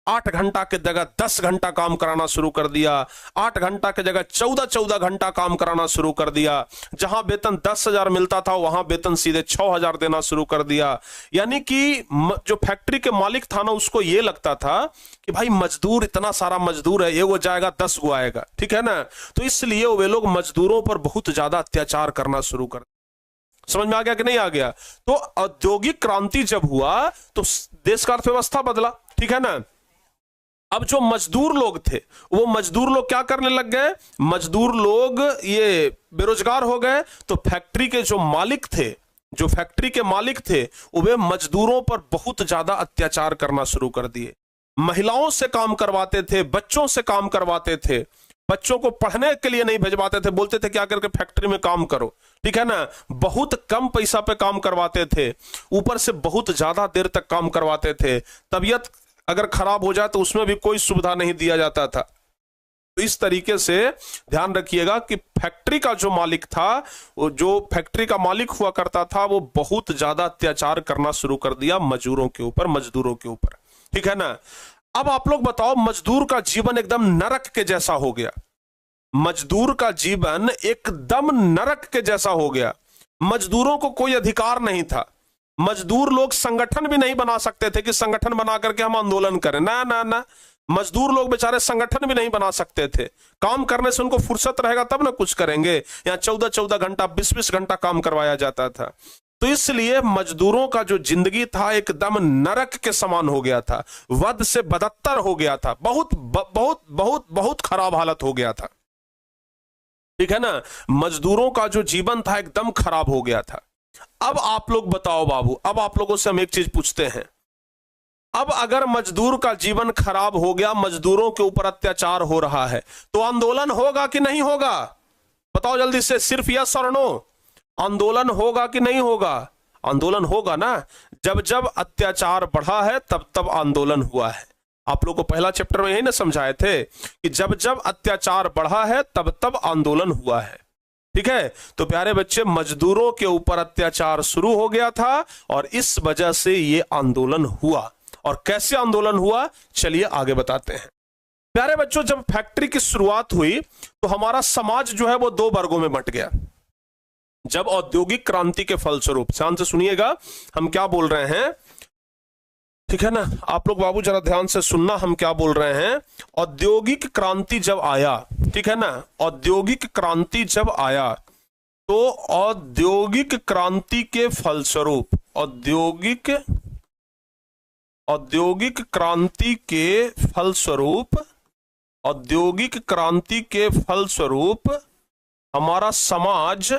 Speaker 1: 8 घंटा के जगह 10 घंटा काम कराना शुरू कर दिया, 8 घंटा के जगह 14 घंटा काम कराना शुरू कर दिया। जहां वेतन 10,000 मिलता था वहां वेतन सीधे 6,000 देना शुरू कर दिया। यानी कि जो फैक्ट्री के मालिक था ना, उसको यह लगता था कि भाई मजदूर, इतना सारा मजदूर है, एगो जाएगा 10 गो आएगा। ठीक है ना, तो इसलिए वे लोग मजदूरों पर बहुत ज्यादा अत्याचार करना शुरू कर। समझ में आ गया कि नहीं आ गया? तो औद्योगिक क्रांति जब हुआ तो देश का अर्थव्यवस्था बदला। ठीक है ना, अब जो मजदूर लोग थे वो मजदूर लोग क्या करने लग गए, मजदूर लोग ये बेरोजगार हो गए, तो फैक्ट्री के जो मालिक थे, जो फैक्ट्री के मालिक थे, वे मजदूरों पर बहुत ज्यादा अत्याचार करना शुरू कर दिए। महिलाओं से काम करवाते थे, बच्चों से काम करवाते थे, बच्चों को पढ़ने के लिए नहीं भेजवाते थे, बोलते थे क्या करके फैक्ट्री में काम करो। ठीक है ना, बहुत कम पैसा पे काम करवाते थे, ऊपर से बहुत ज्यादा देर तक काम करवाते थे। तबीयत अगर खराब हो जाए तो उसमें भी कोई सुविधा नहीं दिया जाता था। तो इस तरीके से ध्यान रखिएगा कि फैक्ट्री का जो मालिक था, वो जो फैक्ट्री का मालिक हुआ करता था, वो बहुत ज्यादा अत्याचार करना शुरू कर दिया मजदूरों के ऊपर, मजदूरों के ऊपर। ठीक है ना, अब आप लोग बताओ, मजदूर का जीवन एकदम नरक के जैसा हो गया। मजदूर का जीवन एकदम नरक के जैसा हो गया। मजदूरों को कोई अधिकार नहीं था, मजदूर लोग संगठन भी नहीं बना सकते थे कि संगठन बना करके हम आंदोलन करें। ना ना ना, मजदूर लोग बेचारे संगठन भी नहीं बना सकते थे। काम करने से उनको फुर्सत रहेगा तब ना कुछ करेंगे। यहाँ 14 घंटा 20 घंटा काम करवाया जाता था। तो इसलिए मजदूरों का जो जिंदगी था एकदम नरक के समान हो गया था, वध से बदत्तर हो गया था, बहुत बहुत बहुत बहुत खराब हालत हो गया था। ठीक है ना, मजदूरों का जो जीवन था एकदम खराब हो गया था। अब आप लोग बताओ बाबू, अब आप लोगों से हम एक चीज पूछते हैं, अब अगर मजदूर का जीवन खराब हो गया, मजदूरों के ऊपर अत्याचार हो रहा है, तो आंदोलन होगा कि नहीं होगा? बताओ जल्दी से, सिर्फ यस और नो। आंदोलन होगा कि नहीं होगा? आंदोलन होगा ना। जब जब अत्याचार बढ़ा है तब तब आंदोलन हुआ है। आप लोग को पहला चैप्टर में यही ना समझाए थे कि जब जब अत्याचार बढ़ा है तब तब आंदोलन हुआ है। ठीक है, तो प्यारे बच्चे, मजदूरों के ऊपर अत्याचार शुरू हो गया था और इस वजह से ये आंदोलन हुआ। और कैसे आंदोलन हुआ, चलिए आगे बताते हैं। प्यारे बच्चों, जब फैक्ट्री की शुरुआत हुई तो हमारा समाज जो है वो 2 वर्गों में बंट गया। जब औद्योगिक क्रांति के फलस्वरूप, ध्यान से सुनिएगा हम क्या बोल रहे हैं। ठीक है ना, आप लोग बाबू जरा ध्यान से सुनना हम क्या बोल रहे हैं। औद्योगिक क्रांति जब आया, ठीक है ना, औद्योगिक क्रांति जब आया तो औद्योगिक क्रांति के फलस्वरूप, औद्योगिक क्रांति के फलस्वरूप, औद्योगिक क्रांति के फलस्वरूप हमारा समाज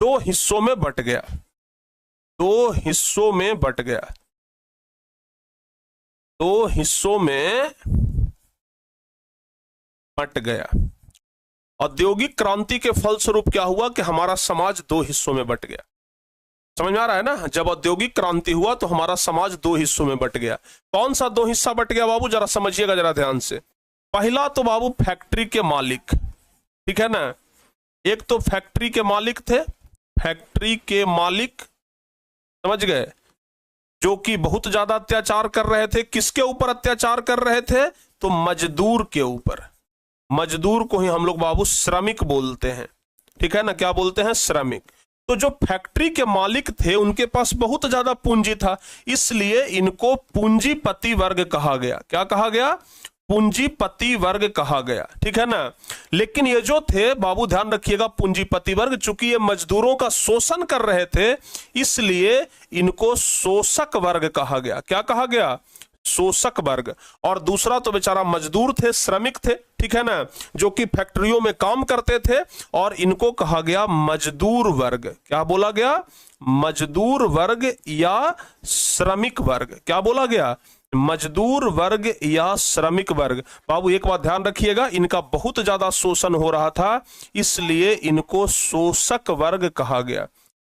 Speaker 1: 2 हिस्सों में बंट गया। 2 हिस्सों में बंट गया। 2 हिस्सों में बंट गया। औद्योगिक क्रांति के फलस्वरूप क्या हुआ कि हमारा समाज 2 हिस्सों में बंट गया। समझ में आ रहा है ना? जब औद्योगिक क्रांति हुआ तो हमारा समाज 2 हिस्सों में बंट गया। कौन सा 2 हिस्सा बंट गया बाबू, जरा समझिएगा जरा ध्यान से। पहला तो बाबू फैक्ट्री के मालिक, ठीक है ना, एक तो फैक्ट्री के मालिक थे, फैक्ट्री के मालिक, समझ गए, जो कि बहुत ज्यादा अत्याचार कर रहे थे। किसके ऊपर अत्याचार कर रहे थे? तो मजदूर के ऊपर। मजदूर को ही हम लोग बाबू श्रमिक बोलते हैं, ठीक है ना, क्या बोलते हैं? श्रमिक। तो जो फैक्ट्री के मालिक थे उनके पास बहुत ज्यादा पूंजी था, इसलिए इनको पूंजीपति वर्ग कहा गया। क्या कहा गया? पूंजीपति वर्ग कहा गया, ठीक है ना। लेकिन ये जो थे बाबू, ध्यान रखिएगा, पूंजीपति वर्ग, चूंकि ये मजदूरों का शोषण कर रहे थे, इसलिए इनको शोषक वर्ग कहा गया। क्या कहा गया? शोषक वर्ग। और दूसरा तो बेचारा मजदूर थे, श्रमिक थे, ठीक है ना, जो कि फैक्ट्रियों में काम करते थे, और इनको कहा गया मजदूर वर्ग। क्या बोला गया? मजदूर वर्ग या श्रमिक वर्ग। क्या बोला गया? मजदूर वर्ग या श्रमिक वर्ग। बाबू एक बात ध्यान रखिएगा, इनका बहुत ज्यादा शोषण हो रहा था, इसलिए इनको शोषक वर्ग कहा गया।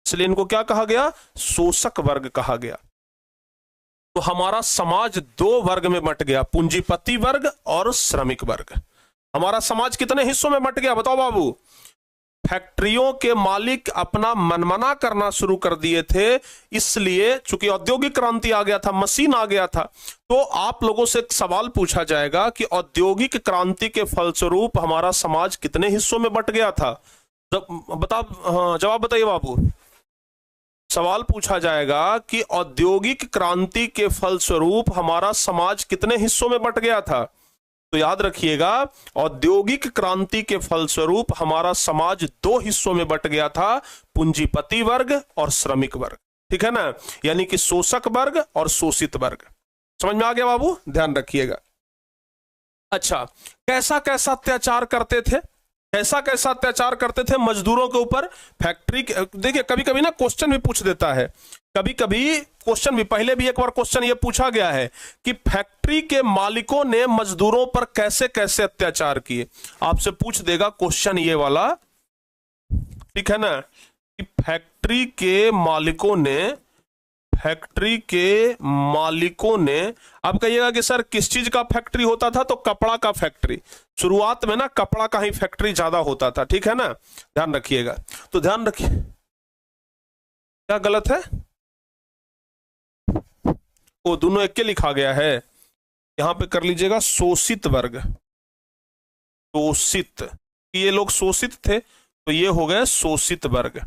Speaker 1: इसलिए इनको क्या कहा गया? शोषक वर्ग कहा गया। तो हमारा समाज दो वर्ग में बंट गया, पूंजीपति वर्ग और श्रमिक वर्ग। हमारा समाज कितने हिस्सों में बंट गया बताओ बाबू? फैक्ट्रियों के मालिक अपना मनमाना करना शुरू कर दिए थे, इसलिए चूंकि औद्योगिक क्रांति आ गया था, मशीन आ गया था। तो आप लोगों से एक सवाल पूछा जाएगा कि औद्योगिक क्रांति के फलस्वरूप हमारा समाज कितने हिस्सों में बंट गया था? जवाब बताइए बाबू। सवाल पूछा जाएगा कि औद्योगिक क्रांति के फलस्वरूप हमारा समाज कितने हिस्सों में बंट गया था? तो याद रखिएगा, औद्योगिक क्रांति के फलस्वरूप हमारा समाज दो हिस्सों में बंट गया था, पूंजीपति वर्ग और श्रमिक वर्ग, ठीक है ना, यानी कि शोषक वर्ग और शोषित वर्ग। समझ में आ गया बाबू? ध्यान रखिएगा। अच्छा, कैसा कैसा अत्याचार करते थे? कैसा कैसा अत्याचार करते थे मजदूरों के ऊपर? फैक्ट्री के, देखिए कभी कभी ना क्वेश्चन भी पूछ देता है, कभी कभी क्वेश्चन भी, पहले भी एक बार क्वेश्चन ये पूछा गया है कि फैक्ट्री के मालिकों ने मजदूरों पर कैसे कैसे अत्याचार किए। आपसे पूछ देगा क्वेश्चन ये वाला, ठीक है ना, कि फैक्ट्री के मालिकों ने, आप कहिएगा कि सर किस चीज का फैक्ट्री होता था? तो कपड़ा का फैक्ट्री। शुरुआत में ना कपड़ा का ही फैक्ट्री ज्यादा होता था, ठीक है ना, ध्यान रखिएगा। तो ध्यान रखिए, क्या गलत है? वो दोनों एक के लिखा गया है, यहां पे कर लीजिएगा शोषित वर्ग। शोषित, ये लोग शोषित थे तो ये हो गया शोषित वर्ग,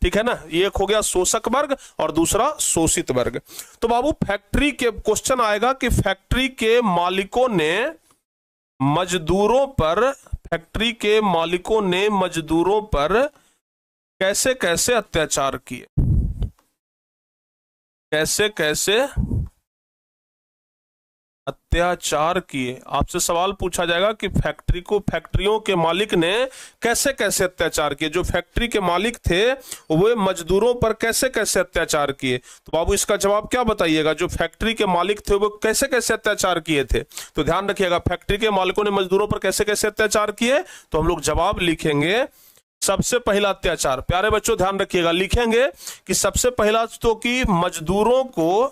Speaker 1: ठीक है ना। ये एक हो गया शोषक वर्ग और दूसरा शोषित वर्ग। तो बाबू फैक्ट्री के क्वेश्चन आएगा कि फैक्ट्री के मालिकों ने मजदूरों पर कैसे कैसे अत्याचार किए? कैसे कैसे अत्याचार किए? आपसे सवाल पूछा जाएगा कि फैक्ट्रियों के मालिक ने कैसे कैसे अत्याचार किए। जो फैक्ट्री के मालिक थे वे मजदूरों पर कैसे कैसे अत्याचार किए? तो बाबू इसका जवाब क्या बताइएगा? जो फैक्ट्री के मालिक थे वो कैसे कैसे अत्याचार किए थे? तो ध्यान रखिएगा, फैक्ट्री के मालिकों ने मजदूरों पर कैसे कैसे अत्याचार किए, तो हम लोग जवाब लिखेंगे सबसे पहला अत्याचार। प्यारे बच्चों ध्यान रखिएगा, लिखेंगे कि सबसे पहला तो कि मजदूरों को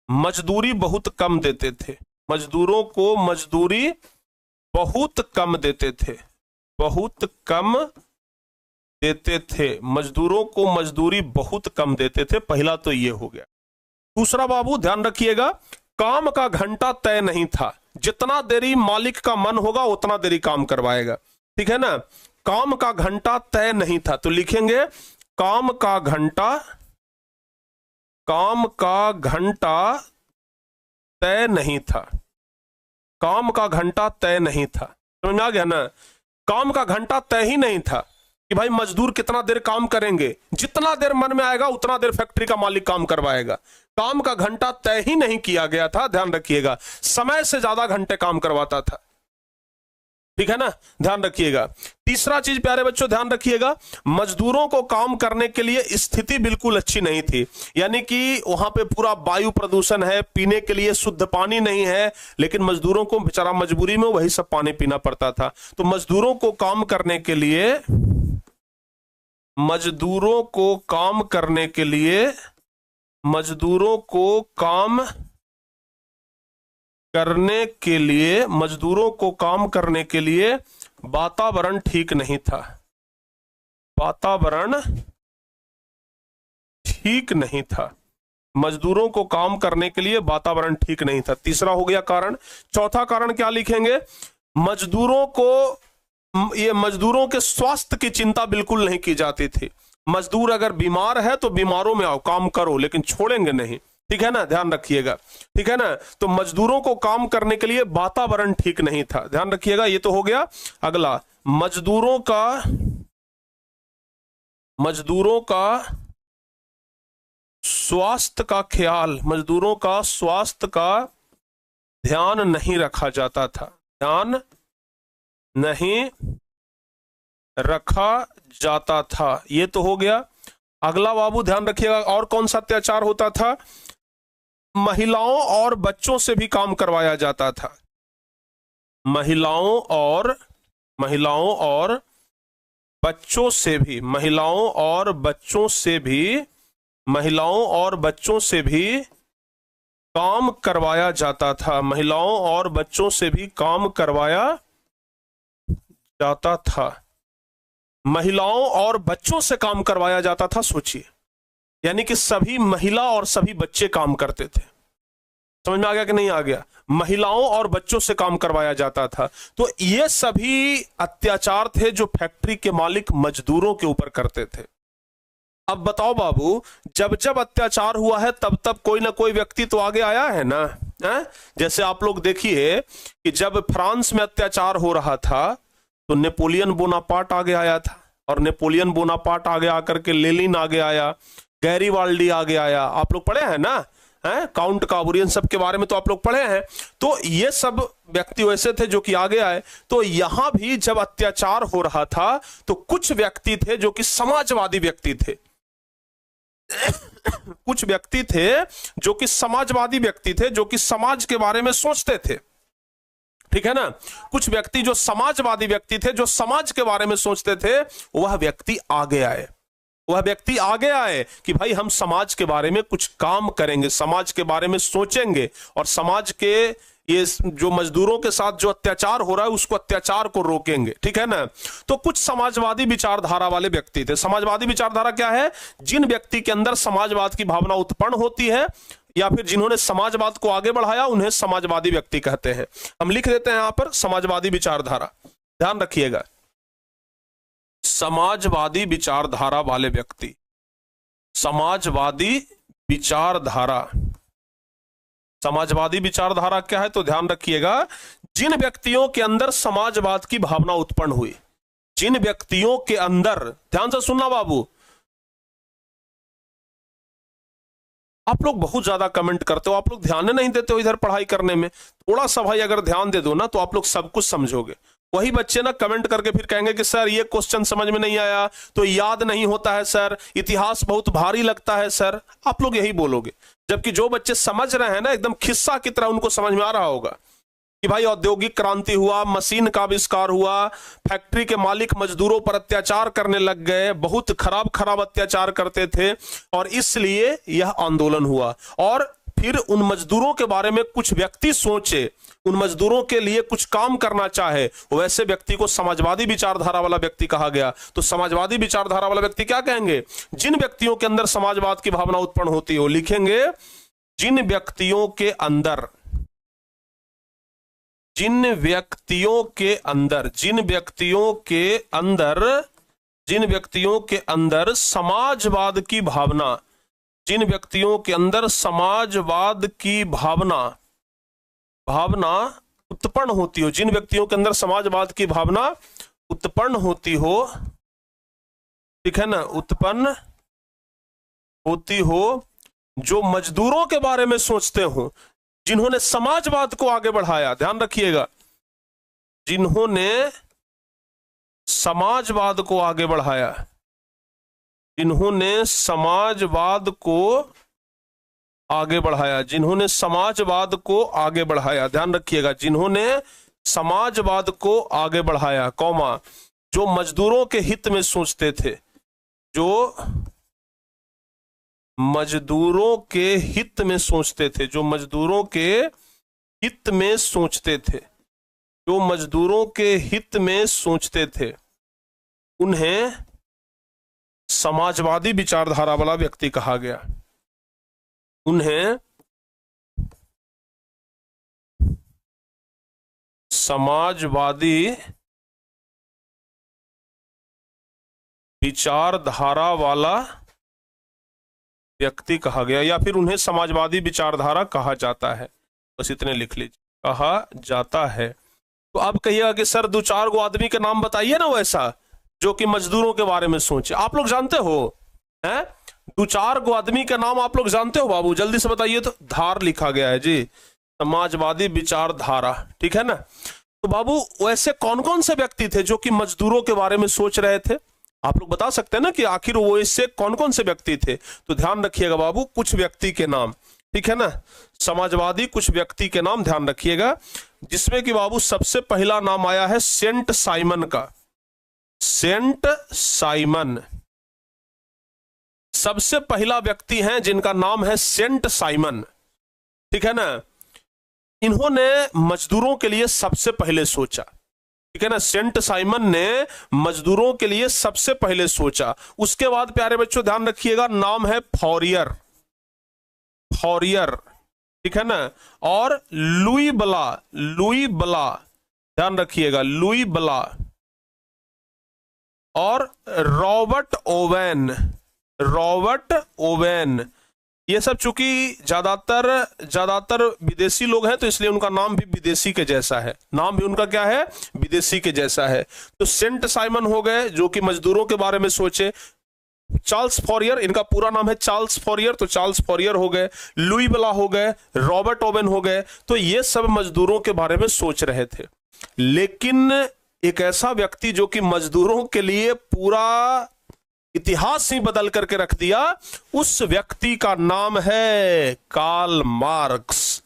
Speaker 1: मजदूरी बहुत कम देते थे। मजदूरों को मजदूरी बहुत कम देते थे, मजदूरों को मजदूरी बहुत कम देते थे। पहला तो ये हो गया। दूसरा बाबू ध्यान रखिएगा, काम का घंटा तय नहीं था, जितना देरी मालिक का मन होगा उतना देरी काम करवाएगा, ठीक है ना। काम का घंटा तय नहीं था, तो लिखेंगे काम का घंटा तय नहीं था। काम का घंटा तय नहीं था, समझ में आ गया ना। काम का घंटा तय ही नहीं था कि भाई मजदूर कितना देर काम करेंगे, जितना देर मन में आएगा उतना देर फैक्ट्री का मालिक काम करवाएगा। काम का घंटा तय ही नहीं किया गया था, ध्यान रखिएगा, समय से ज्यादा घंटे काम करवाता था, ठीक है ना, ध्यान रखिएगा। तीसरा चीज प्यारे बच्चों ध्यान रखिएगा, मजदूरों को काम करने के लिए स्थिति बिल्कुल अच्छी नहीं थी, यानी कि वहां पे पूरा वायु प्रदूषण है, पीने के लिए शुद्ध पानी नहीं है, लेकिन मजदूरों को बेचारा मजबूरी में वही सब पानी पीना पड़ता था। तो मजदूरों को काम करने के लिए करने के लिए, मजदूरों को काम करने के लिए वातावरण ठीक नहीं था। वातावरण ठीक नहीं था, मजदूरों को काम करने के लिए वातावरण ठीक नहीं था। तीसरा हो गया कारण। चौथा कारण क्या लिखेंगे? मजदूरों को, ये मजदूरों के स्वास्थ्य की चिंता बिल्कुल नहीं की जाती थी। मजदूर अगर बीमार है तो बीमारों में आओ, काम करो, लेकिन छोड़ेंगे नहीं। ठीक है ना, ध्यान रखिएगा। ठीक है ना, तो मजदूरों को काम करने के लिए वातावरण ठीक नहीं था, ध्यान रखिएगा। ये तो हो गया। अगला, मजदूरों का स्वास्थ्य का ख्याल, मजदूरों का स्वास्थ्य का ध्यान नहीं रखा जाता था, ध्यान नहीं रखा जाता था। ये तो हो गया। अगला बाबू ध्यान रखिएगा, और कौन सा अत्याचार होता था? महिलाओं और बच्चों से भी काम करवाया जाता था। महिलाओं और बच्चों से भी, महिलाओं और बच्चों से भी काम करवाया जाता था। महिलाओं और बच्चों से भी काम करवाया जाता था। महिलाओं और बच्चों से काम करवाया जाता था, सोचिए, यानी कि सभी महिला और सभी बच्चे काम करते थे। समझ में आ गया कि नहीं आ गया? महिलाओं और बच्चों से काम करवाया जाता था। तो ये सभी अत्याचार थे जो फैक्ट्री के मालिक मजदूरों के ऊपर करते थे। अब बताओ बाबू, जब जब अत्याचार हुआ है तब तब कोई ना कोई व्यक्ति तो आगे आया है ना, है? जैसे आप लोग देखिए कि जब फ्रांस में अत्याचार हो रहा था तो नेपोलियन बोनापार्ट आगे आया था, और नेपोलियन बोनापार्ट आगे आकर के लेनिन आगे आया, गैरीवाल्डी आगे आया। आप लोग पढ़े हैं ना, है? काउंट काबुरियन सब के बारे में तो आप लोग पढ़े हैं। तो ये सब व्यक्ति वैसे थे जो कि आगे आए। तो यहां भी जब अत्याचार हो रहा था तो कुछ व्यक्ति थे जो कि समाजवादी व्यक्ति थे। कुछ व्यक्ति थे जो कि समाजवादी व्यक्ति थे, जो कि समाज के बारे में सोचते थे। ठीक है ना, कुछ व्यक्ति जो समाजवादी व्यक्ति थे, जो समाज के बारे में सोचते थे, वह व्यक्ति आगे आए। वह व्यक्ति आगे आए कि भाई हम समाज के बारे में कुछ काम करेंगे, समाज के बारे में सोचेंगे, और समाज के ये जो मजदूरों के साथ जो अत्याचार हो रहा है उसको, अत्याचार को रोकेंगे। ठीक है ना, तो कुछ समाजवादी विचारधारा वाले व्यक्ति थे। समाजवादी विचारधारा क्या है? जिन व्यक्ति के अंदर समाजवाद की भावना उत्पन्न होती है, या फिर जिन्होंने समाजवाद को आगे बढ़ाया, उन्हें समाजवादी व्यक्ति कहते हैं। हम लिख देते हैं यहां पर समाजवादी विचारधारा, ध्यान रखिएगा। समाजवादी विचारधारा वाले व्यक्ति, समाजवादी विचारधारा। समाजवादी विचारधारा क्या है? तो ध्यान रखिएगा, जिन व्यक्तियों के अंदर समाजवाद की भावना उत्पन्न हुई, जिन व्यक्तियों के अंदर, ध्यान से सुनना बाबू, आप लोग बहुत ज्यादा कमेंट करते हो, आप लोग ध्यान नहीं देते हो इधर पढ़ाई करने में। थोड़ा सा भाई अगर ध्यान दे दो ना तो आप लोग सब कुछ समझोगे। वही बच्चे ना कमेंट करके फिर कहेंगे कि सर ये क्वेश्चन समझ में नहीं आया, तो याद नहीं होता है सर, इतिहास बहुत भारी लगता है सर, आप लोग यही बोलोगे। जबकि जो बच्चे समझ रहे हैं ना, एकदम खिस्सा की तरह उनको समझ में आ रहा होगा कि भाई औद्योगिक क्रांति हुआ, मशीन का आविष्कार हुआ, फैक्ट्री के मालिक मजदूरों पर अत्याचार करने लग गए, बहुत खराब खराब अत्याचार करते थे, और इसलिए यह आंदोलन हुआ। और फिर उन मजदूरों के बारे में कुछ व्यक्ति सोचे, उन मजदूरों के लिए कुछ काम करना चाहे, वैसे व्यक्ति को समाजवादी विचारधारा वाला व्यक्ति कहा गया। तो समाजवादी विचारधारा वाला व्यक्ति क्या कहेंगे? जिन व्यक्तियों के अंदर समाजवाद की भावना उत्पन्न होती हो, लिखेंगे जिन व्यक्तियों के अंदर, जिन व्यक्तियों के अंदर, जिन व्यक्तियों के अंदर, जिन व्यक्तियों के अंदर समाजवाद की भावना, जिन व्यक्तियों के अंदर समाजवाद की भावना उत्पन्न होती हो, जिन व्यक्तियों के अंदर समाजवाद की भावना उत्पन्न होती हो, ठीक है ना, उत्पन्न होती हो, जो मजदूरों के बारे में सोचते हो, जिन्होंने समाजवाद को आगे बढ़ाया, ध्यान रखिएगा, जिन्होंने समाजवाद को आगे बढ़ाया, जिन्होंने समाजवाद को आगे बढ़ाया, जिन्होंने समाजवाद को आगे बढ़ाया, ध्यान रखिएगा, जिन्होंने समाजवाद को आगे बढ़ाया, कौमा, जो मजदूरों के हित में सोचते थे, जो मजदूरों के हित में सोचते थे, जो मजदूरों के हित में सोचते थे, जो मजदूरों के हित में सोचते थे, उन्हें समाजवादी विचारधारा वाला व्यक्ति कहा गया। उन्हें समाजवादी विचारधारा वाला व्यक्ति कहा गया, या फिर उन्हें समाजवादी विचारधारा कहा जाता है। बस इतने लिख लीजिए, कहा जाता है। तो अब कहिएगा कि सर 2-4 गो आदमी के नाम बताइए ना वैसा जो कि मजदूरों के बारे में सोचे। आप लोग जानते हो हैं? 2-4 गो आदमी का नाम आप लोग जानते हो बाबू, जल्दी से बताइए। तो धार लिखा गया है जी, समाजवादी विचारधारा, ठीक है ना। तो बाबू वैसे कौन कौन से व्यक्ति थे जो कि मजदूरों के बारे में सोच रहे थे? आप लोग बता सकते हैं ना कि आखिर वो इससे कौन कौन से व्यक्ति थे? तो ध्यान रखिएगा बाबू, कुछ व्यक्ति के नाम, ठीक है ना, समाजवादी कुछ व्यक्ति के नाम ध्यान रखिएगा, जिसमें कि बाबू सबसे पहला नाम आया है सेंट साइमन का। सेंट साइमन सबसे पहला व्यक्ति हैं जिनका नाम है सेंट साइमन, ठीक है ना। इन्होंने मजदूरों के लिए सबसे पहले सोचा, ठीक है ना। सेंट साइमन ने मजदूरों के लिए सबसे पहले सोचा। उसके बाद प्यारे बच्चों ध्यान रखिएगा, नाम है फॉरियर, फॉरियर, ठीक है ना। और लुई बला, लुई बला, ध्यान रखिएगा, लुई बला और रॉबर्ट ओवेन, रॉबर्ट ओवेन। ये सब चूंकि ज्यादातर विदेशी लोग हैं तो इसलिए उनका नाम भी विदेशी के जैसा है, नाम भी उनका क्या है, विदेशी के जैसा है। तो सेंट साइमन हो गए जो कि मजदूरों के बारे में सोचे। चार्ल्स फॉरियर, इनका पूरा नाम है चार्ल्स फॉरियर, तो चार्ल्स फॉरियर हो गए, लुई बला हो गए, रॉबर्ट ओवेन हो गए। तो ये सब मजदूरों के बारे में सोच रहे थे। लेकिन एक ऐसा व्यक्ति जो कि मजदूरों के लिए पूरा इतिहास ही बदल करके रख दिया, उस व्यक्ति का नाम है कार्ल मार्क्स।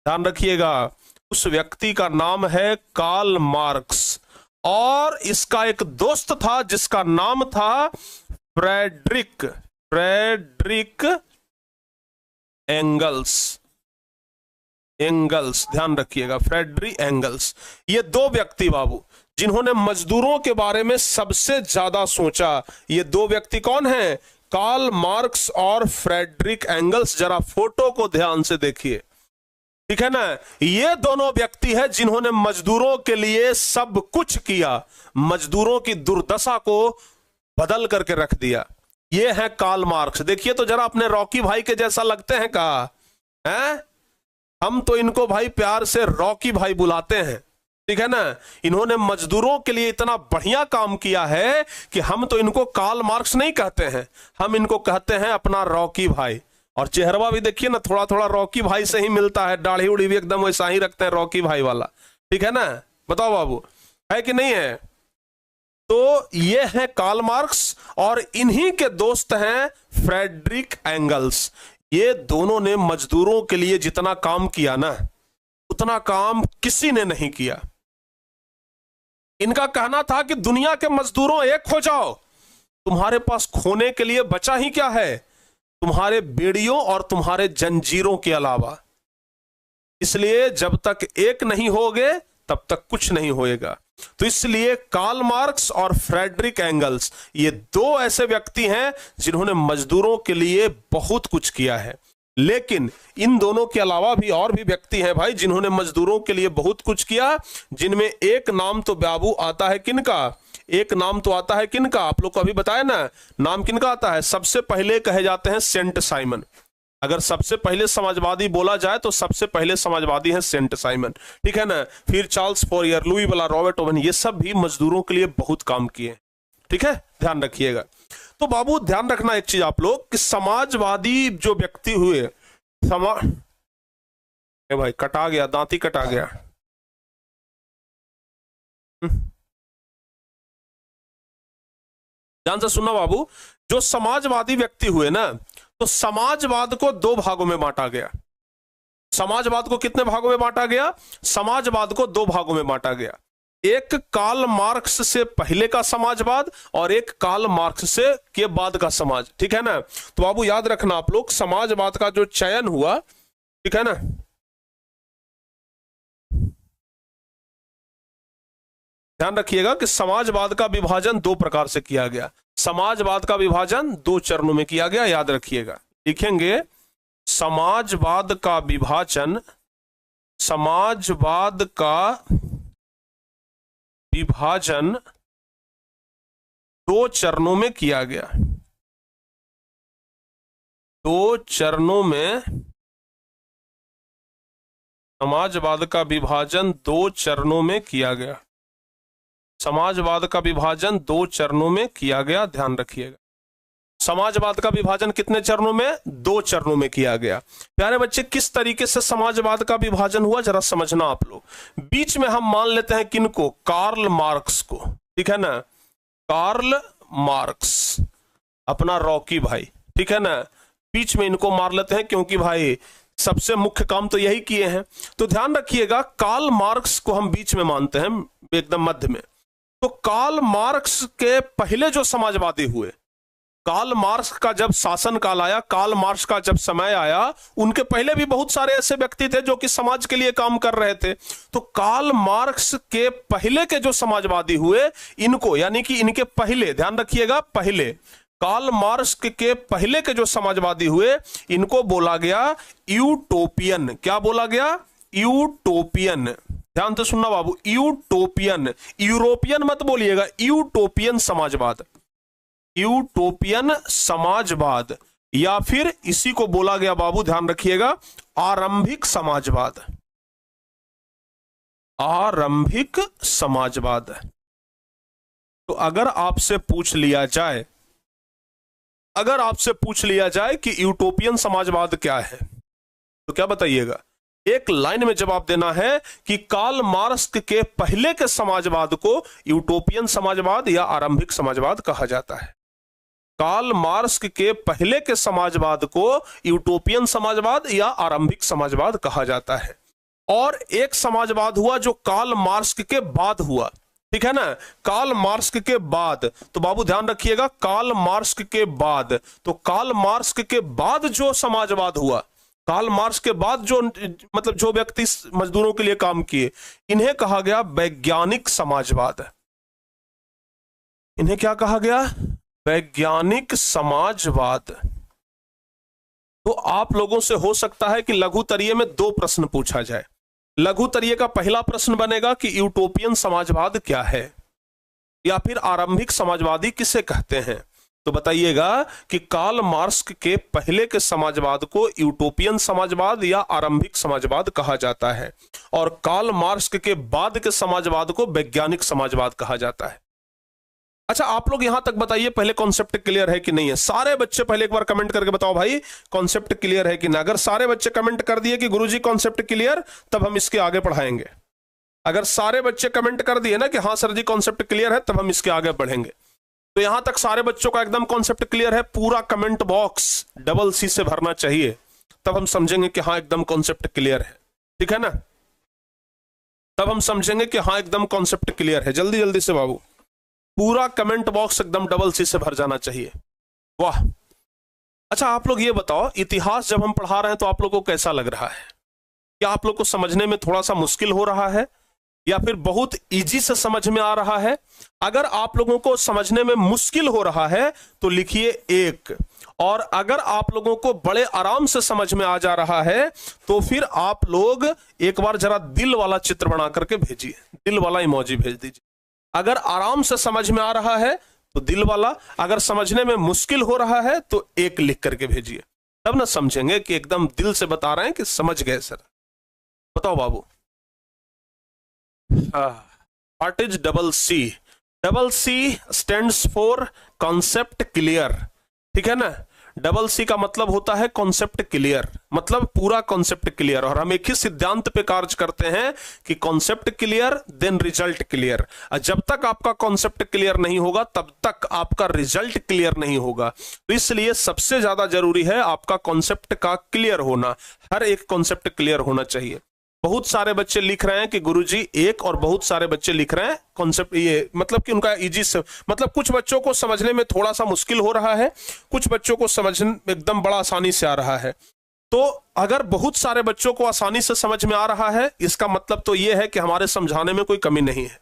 Speaker 1: ध्यान रखिएगा, उस व्यक्ति का नाम है कार्ल मार्क्स। और इसका एक दोस्त था जिसका नाम था फ्रेडरिक, फ्रेडरिक एंगल्स, एंगल्स, ध्यान रखिएगा, फ्रेडरिक एंगल्स। ये दो व्यक्ति बाबू जिन्होंने मजदूरों के बारे में सबसे ज्यादा सोचा। ये दो व्यक्ति कौन हैं? कार्ल मार्क्स और फ्रेडरिक एंगल्स। जरा फोटो को ध्यान से देखिए, ठीक है ना। ये दोनों व्यक्ति हैं जिन्होंने मजदूरों के लिए सब कुछ किया, मजदूरों की दुर्दशा को बदल करके रख दिया। ये है कार्ल मार्क्स। देखिए तो जरा अपने रॉकी भाई के जैसा लगते हैं का हैं? हम तो इनको भाई प्यार से रॉकी भाई बुलाते हैं, ठीक है ना। इन्होंने मजदूरों के लिए इतना बढ़िया काम किया है कि हम तो इनको कार्ल मार्क्स नहीं कहते हैं, हम इनको कहते हैं अपना रॉकी भाई। और चेहरा भी देखिए ना, थोड़ा थोड़ा रॉकी भाई से ही मिलता है, दाढ़ी उड़ी भी एकदम वैसा ही रखते हैं रॉकी भाई वाला, ठीक है ना। बताओ बाबू, है कि नहीं है? तो ये है कार्ल मार्क्स और इन्हीं के दोस्त हैं फ्रेडरिक एंगल्स। ये दोनों ने मजदूरों के लिए जितना काम किया ना, उतना काम किसी ने नहीं किया। इनका कहना था कि दुनिया के मजदूरों एक हो जाओ, तुम्हारे पास खोने के लिए बचा ही क्या है? तुम्हारे बेड़ियों और तुम्हारे जंजीरों के अलावा। इसलिए जब तक एक नहीं होगे तब तक कुछ नहीं होएगा। तो इसलिए कार्ल मार्क्स और फ्रेडरिक एंगल्स ये दो ऐसे व्यक्ति हैं जिन्होंने मजदूरों के लिए बहुत कुछ किया है। लेकिन इन दोनों के अलावा भी और भी व्यक्ति हैं भाई जिन्होंने मजदूरों के लिए बहुत कुछ किया, जिनमें एक नाम तो बाबू आता है किनका? एक नाम तो आता है किनका? आप लोग को अभी बताया ना, नाम किनका आता है? सबसे पहले कहे जाते हैं सेंट साइमन। अगर सबसे पहले समाजवादी बोला जाए तो सबसे पहले समाजवादी हैं सेंट साइमन, ठीक है ना। फिर चार्ल्स फॉरियर, लुई बला, रॉबर्ट ओवेन, ये सब भी मजदूरों के लिए बहुत काम किए, ठीक है, ध्यान रखिएगा। तो बाबू ध्यान रखना एक चीज आप लोग कि समाजवादी जो व्यक्ति हुए, भाई कटा गया, दांती कटा गया। ध्यान से सुनना बाबू, जो समाजवादी व्यक्ति हुए ना, तो समाजवाद को दो भागों में बांटा गया। समाजवाद को कितने भागों में बांटा गया? समाजवाद को दो भागों में बांटा गया। एक कार्ल मार्क्स से पहले का समाजवाद और एक कार्ल मार्क्स से के बाद का समाज, ठीक है ना। तो बाबू याद रखना आप लोग, समाजवाद का जो चयन हुआ, ठीक है ना, ध्यान रखिएगा कि समाजवाद का विभाजन दो प्रकार से किया गया। समाजवाद का विभाजन दो चरणों में किया गया, याद रखिएगा। लिखेंगे समाजवाद का विभाजन, समाजवाद का विभाजन दो चरणों में किया गया। दो चरणों में समाजवाद का विभाजन दो चरणों में किया गया। समाजवाद का विभाजन दो चरणों में किया गया, ध्यान रखिएगा। समाजवाद का विभाजन कितने चरणों में? दो चरणों में किया गया। प्यारे बच्चे, किस तरीके से समाजवाद का विभाजन हुआ जरा समझना आप लोग। बीच में हम मान लेते हैं किनको? कार्ल मार्क्स को, ठीक है ना। कार्ल मार्क्स, अपना रॉकी भाई, ठीक है ना। बीच में इनको मार लेते हैं क्योंकि भाई सबसे मुख्य काम तो यही किए हैं। तो ध्यान रखिएगा, कार्ल मार्क्स को हम बीच में मानते हैं, एकदम मध्य में। तो कार्ल मार्क्स के पहले जो समाजवादी हुए, कार्ल मार्क्स का जब शासन काल आया, कार्ल मार्क्स का जब समय आया, उनके पहले भी बहुत सारे ऐसे व्यक्ति थे जो कि समाज के लिए काम कर रहे थे। तो कार्ल मार्क्स के पहले के जो समाजवादी हुए, इनको, यानी कि इनके पहले, ध्यान रखिएगा, पहले कार्ल मार्क्स के पहले के जो समाजवादी हुए, इनको बोला गया यूटोपियन। क्या बोला गया? यूटोपियन। ध्यान से सुनना बाबू, यूटोपियन, यूरोपियन मत बोलिएगा, यूटोपियन समाजवाद, यूटोपियन समाजवाद, या फिर इसी को बोला गया बाबू, ध्यान रखिएगा, आरंभिक समाजवाद। आरंभिक समाजवाद। तो अगर आपसे पूछ लिया जाए, अगर आपसे पूछ लिया जाए कि यूटोपियन समाजवाद क्या है, तो क्या बताइएगा? एक लाइन में जवाब देना है कि कार्ल मार्क्स के पहले के समाजवाद को यूटोपियन समाजवाद या आरंभिक समाजवाद कहा जाता है। कार्ल मार्क्स के पहले के समाजवाद को यूटोपियन समाजवाद या आरंभिक समाजवाद कहा जाता है। और एक समाजवाद हुआ जो कार्ल मार्क्स के बाद हुआ, ठीक है ना, कार्ल मार्क्स के बाद। तो बाबू ध्यान रखिएगा, कार्ल मार्क्स के बाद, तो कार्ल मार्क्स के बाद जो समाजवाद हुआ, कार्ल मार्क्स के बाद जो, मतलब जो व्यक्ति मजदूरों के लिए काम किए, इन्हें कहा गया वैज्ञानिक समाजवाद। इन्हें क्या कहा गया? वैज्ञानिक समाजवाद। तो आप लोगों से हो सकता है कि लघुतरीय में दो प्रश्न पूछा जाए। लघुतरीय का पहला प्रश्न बनेगा कि यूटोपियन समाजवाद क्या है, या फिर आरंभिक समाजवादी किसे कहते हैं। तो बताइएगा कि कार्ल मार्क्स के पहले के समाजवाद को यूटोपियन समाजवाद या आरंभिक समाजवाद कहा जाता है, और कार्ल मार्क्स के बाद के समाजवाद को वैज्ञानिक समाजवाद कहा जाता है। अच्छा, आप लोग यहां तक बताइए पहले कॉन्सेप्ट क्लियर है कि नहीं है? सारे बच्चे पहले एक बार कमेंट करके बताओ भाई, कॉन्सेप्ट क्लियर है कि नहीं। अगर सारे बच्चे कमेंट कर दिए कि गुरुजी कॉन्सेप्ट क्लियर, तब हम इसके आगे पढ़ाएंगे। अगर सारे बच्चे कमेंट कर दिए ना कि हाँ सर जी कॉन्सेप्ट क्लियर है, तब हम इसके आगे बढ़ेंगे। तो यहां तक सारे बच्चों का एकदम कॉन्सेप्ट क्लियर है, पूरा कमेंट बॉक्स डबल सी से भरना चाहिए, तब हम समझेंगे कि हाँ एकदम कॉन्सेप्ट क्लियर है, ठीक है ना। तब हम समझेंगे कि हाँ एकदम कॉन्सेप्ट क्लियर है। जल्दी जल्दी से बाबू, पूरा कमेंट बॉक्स एकदम डबल सी से भर जाना चाहिए। वाह। अच्छा, आप लोग ये बताओ, इतिहास जब हम पढ़ा रहे हैं तो आप लोगों को कैसा लग रहा है? क्या आप लोग को समझने में थोड़ा सा मुश्किल हो रहा है, या फिर बहुत इजी से समझ में आ रहा है? अगर आप लोगों को समझने में मुश्किल हो रहा है तो लिखिए 1, और अगर आप लोगों को बड़े आराम से समझ में आ जा रहा है तो फिर आप लोग एक बार जरा दिल वाला चित्र बना करके भेजिए, दिल वाला इमोजी भेज दीजिए। अगर आराम से समझ में आ रहा है तो दिल वाला, अगर समझने में मुश्किल हो रहा है तो 1 लिख करके भेजिए, तब ना समझेंगे कि एकदम दिल से बता रहे हैं कि समझ गए सर। बताओ बाबू, what is double C? Double C stands for concept clear, ठीक है ना। डबल सी का मतलब होता है कॉन्सेप्ट क्लियर, मतलब पूरा कॉन्सेप्ट क्लियर। और हम एक ही सिद्धांत पे कार्य करते हैं कि concept clear then result clear. जब तक आपका कॉन्सेप्ट क्लियर नहीं होगा तब तक आपका रिजल्ट क्लियर नहीं होगा। तो इसलिए सबसे ज्यादा जरूरी है आपका कॉन्सेप्ट का क्लियर होना, हर एक कॉन्सेप्ट क्लियर होना चाहिए। बहुत सारे बच्चे लिख रहे हैं कि गुरुजी 1, और बहुत सारे बच्चे लिख रहे हैं कॉन्सेप्ट, ये मतलब कि उनका इजी से, मतलब कुछ बच्चों को समझने में थोड़ा सा मुश्किल हो रहा है, कुछ बच्चों को समझने एकदम बड़ा आसानी से आ रहा है। तो अगर बहुत सारे बच्चों को आसानी से समझ में आ रहा है, इसका मतलब तो यह है कि हमारे समझाने में कोई कमी नहीं है।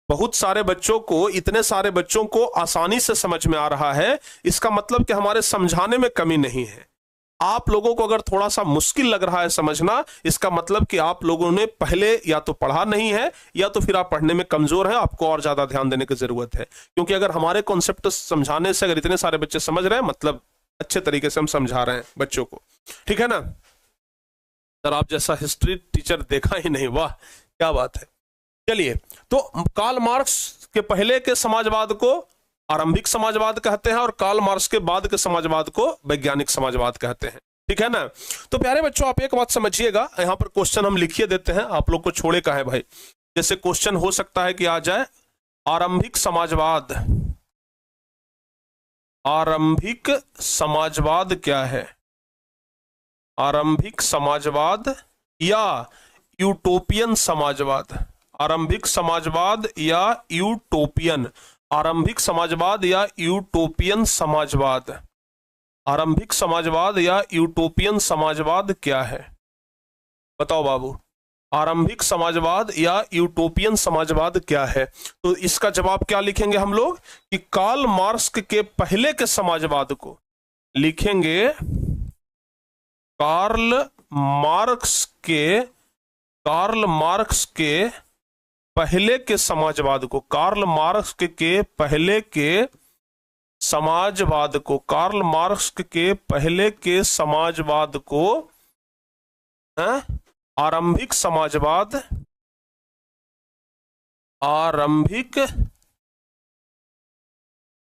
Speaker 1: बहुत सारे बच्चों को, इतने सारे बच्चों को आसानी से समझ में आ रहा है, इसका मतलब कि हमारे समझाने में कमी नहीं है। आप लोगों को अगर थोड़ा सा मुश्किल लग रहा है समझना, इसका मतलब कि आप लोगों ने पहले या तो पढ़ा नहीं है या तो फिर आप पढ़ने में कमजोर हैं, आपको और ज्यादा ध्यान देने की जरूरत है। क्योंकि अगर हमारे कॉन्सेप्ट समझाने से अगर इतने सारे बच्चे समझ रहे हैं, मतलब अच्छे तरीके से हम समझा रहे हैं बच्चों को, ठीक है ना। सर आप जैसा हिस्ट्री टीचर देखा ही नहीं, वाह क्या बात है। चलिए, तो कार्ल मार्क्स के पहले के समाजवाद को आरंभिक समाजवाद कहते हैं और कार्ल मार्क्स के बाद के समाजवाद को वैज्ञानिक समाजवाद कहते हैं, ठीक है ना। तो प्यारे बच्चों, आप एक बात समझिएगा, यहां पर क्वेश्चन हम लिखिए देते हैं, आप लोग को छोड़े का है भाई। जैसे क्वेश्चन हो सकता है कि आ जाए, आरंभिक समाजवाद, आरंभिक समाजवाद क्या है? आरंभिक समाजवाद या यूटोपियन समाजवाद? आरंभिक समाजवाद या यूटोपियन? आरंभिक समाजवाद या यूटोपियन समाजवाद? आरंभिक समाजवाद या यूटोपियन समाजवाद क्या है? बताओ बाबू, आरंभिक समाजवाद या यूटोपियन समाजवाद क्या है? तो इसका जवाब क्या लिखेंगे हम लोग कि कार्ल मार्क्स के पहले के समाजवाद को लिखेंगे कार्ल मार्क्स के पहले के समाजवाद को, कार्ल मार्क्स के पहले के समाजवाद को, कार्ल मार्क्स के पहले के समाजवाद को आरंभिक समाजवाद, आरंभिक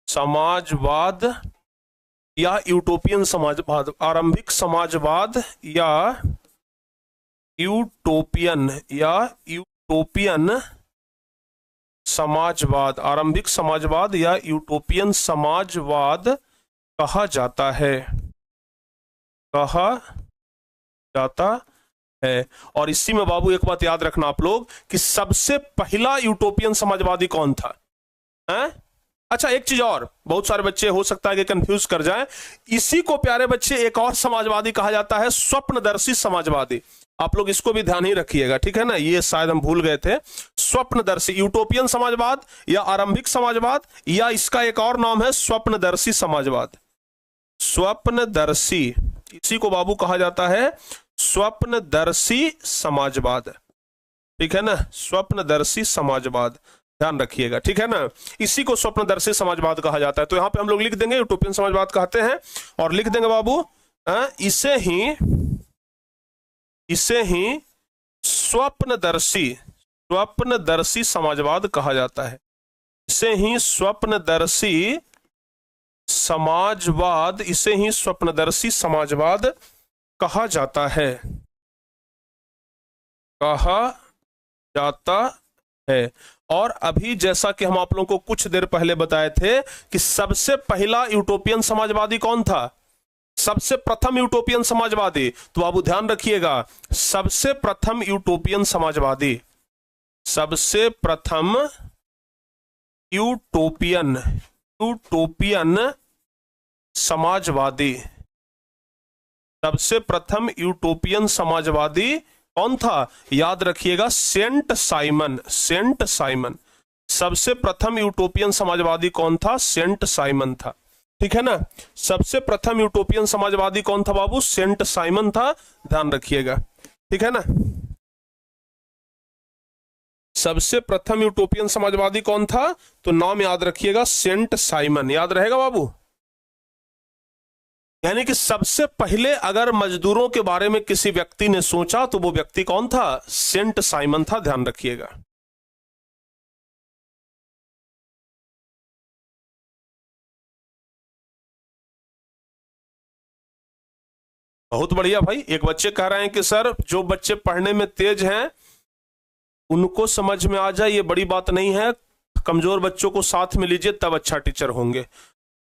Speaker 1: समाजवाद या यूटोपियन समाजवाद? आरंभिक समाजवाद या यूटोपियन समाजवाद, आरंभिक समाजवाद या यूटोपियन समाजवाद कहा जाता है, कहा जाता है। और इसी में बाबू एक बात याद रखना आप लोग कि सबसे पहला यूटोपियन समाजवादी कौन था? अच्छा, एक चीज और, बहुत सारे बच्चे हो सकता है कि कंफ्यूज कर जाएं, इसी को प्यारे बच्चे एक और समाजवादी कहा जाता है, स्वप्नदर्शी समाजवादी। आप लोग इसको भी ध्यान ही रखिएगा, ठीक है ना, ये शायद हम भूल गए थे। स्वप्नदर्शी, यूटोपियन समाजवाद या आरंभिक समाजवाद, या इसका एक और नाम है स्वप्नदर्शी समाजवाद। स्वप्नदर्शी, इसी को बाबू कहा जाता है स्वप्नदर्शी समाजवाद, ठीक है ना, स्वप्नदर्शी समाजवाद, ध्यान रखिएगा, ठीक है ना, इसी को स्वप्नदर्शी समाजवाद कहा जाता है। तो यहां पे हम लोग लिख देंगे यूटोपियन समाजवाद कहते हैं, और लिख देंगे बाबू इसे ही स्वप्नदर्शी समाजवाद कहा जाता है। इसे ही स्वप्नदर्शी समाजवाद कहा जाता है, कहा जाता है। और अभी जैसा कि हम आप लोगों को कुछ देर पहले बताए थे कि सबसे पहला यूटोपियन समाजवादी कौन था, सबसे प्रथम यूटोपियन समाजवादी, तो बाबू ध्यान रखिएगा, सबसे प्रथम यूटोपियन समाजवादी, सबसे प्रथम यूटोपियन समाजवादी, सबसे प्रथम यूटोपियन समाजवादी कौन था? याद रखिएगा, सेंट साइमन। सबसे प्रथम यूटोपियन समाजवादी कौन था? सेंट साइमन था, ठीक है ना। सबसे प्रथम यूटोपियन समाजवादी कौन था बाबू? सेंट साइमन था, ध्यान रखिएगा, ठीक है ना। सबसे प्रथम यूटोपियन समाजवादी कौन था? तो नाम याद रखिएगा, सेंट साइमन, याद रहेगा बाबू। यानी कि सबसे पहले अगर मजदूरों के बारे में किसी व्यक्ति ने सोचा तो वो व्यक्ति कौन था? सेंट साइमन था, ध्यान रखिएगा। बहुत बढ़िया भाई। एक बच्चे कह रहे हैं कि सर जो बच्चे पढ़ने में तेज हैं उनको समझ में आ जाए ये बड़ी बात नहीं है, कमजोर बच्चों को साथ में लीजिए तब अच्छा टीचर होंगे।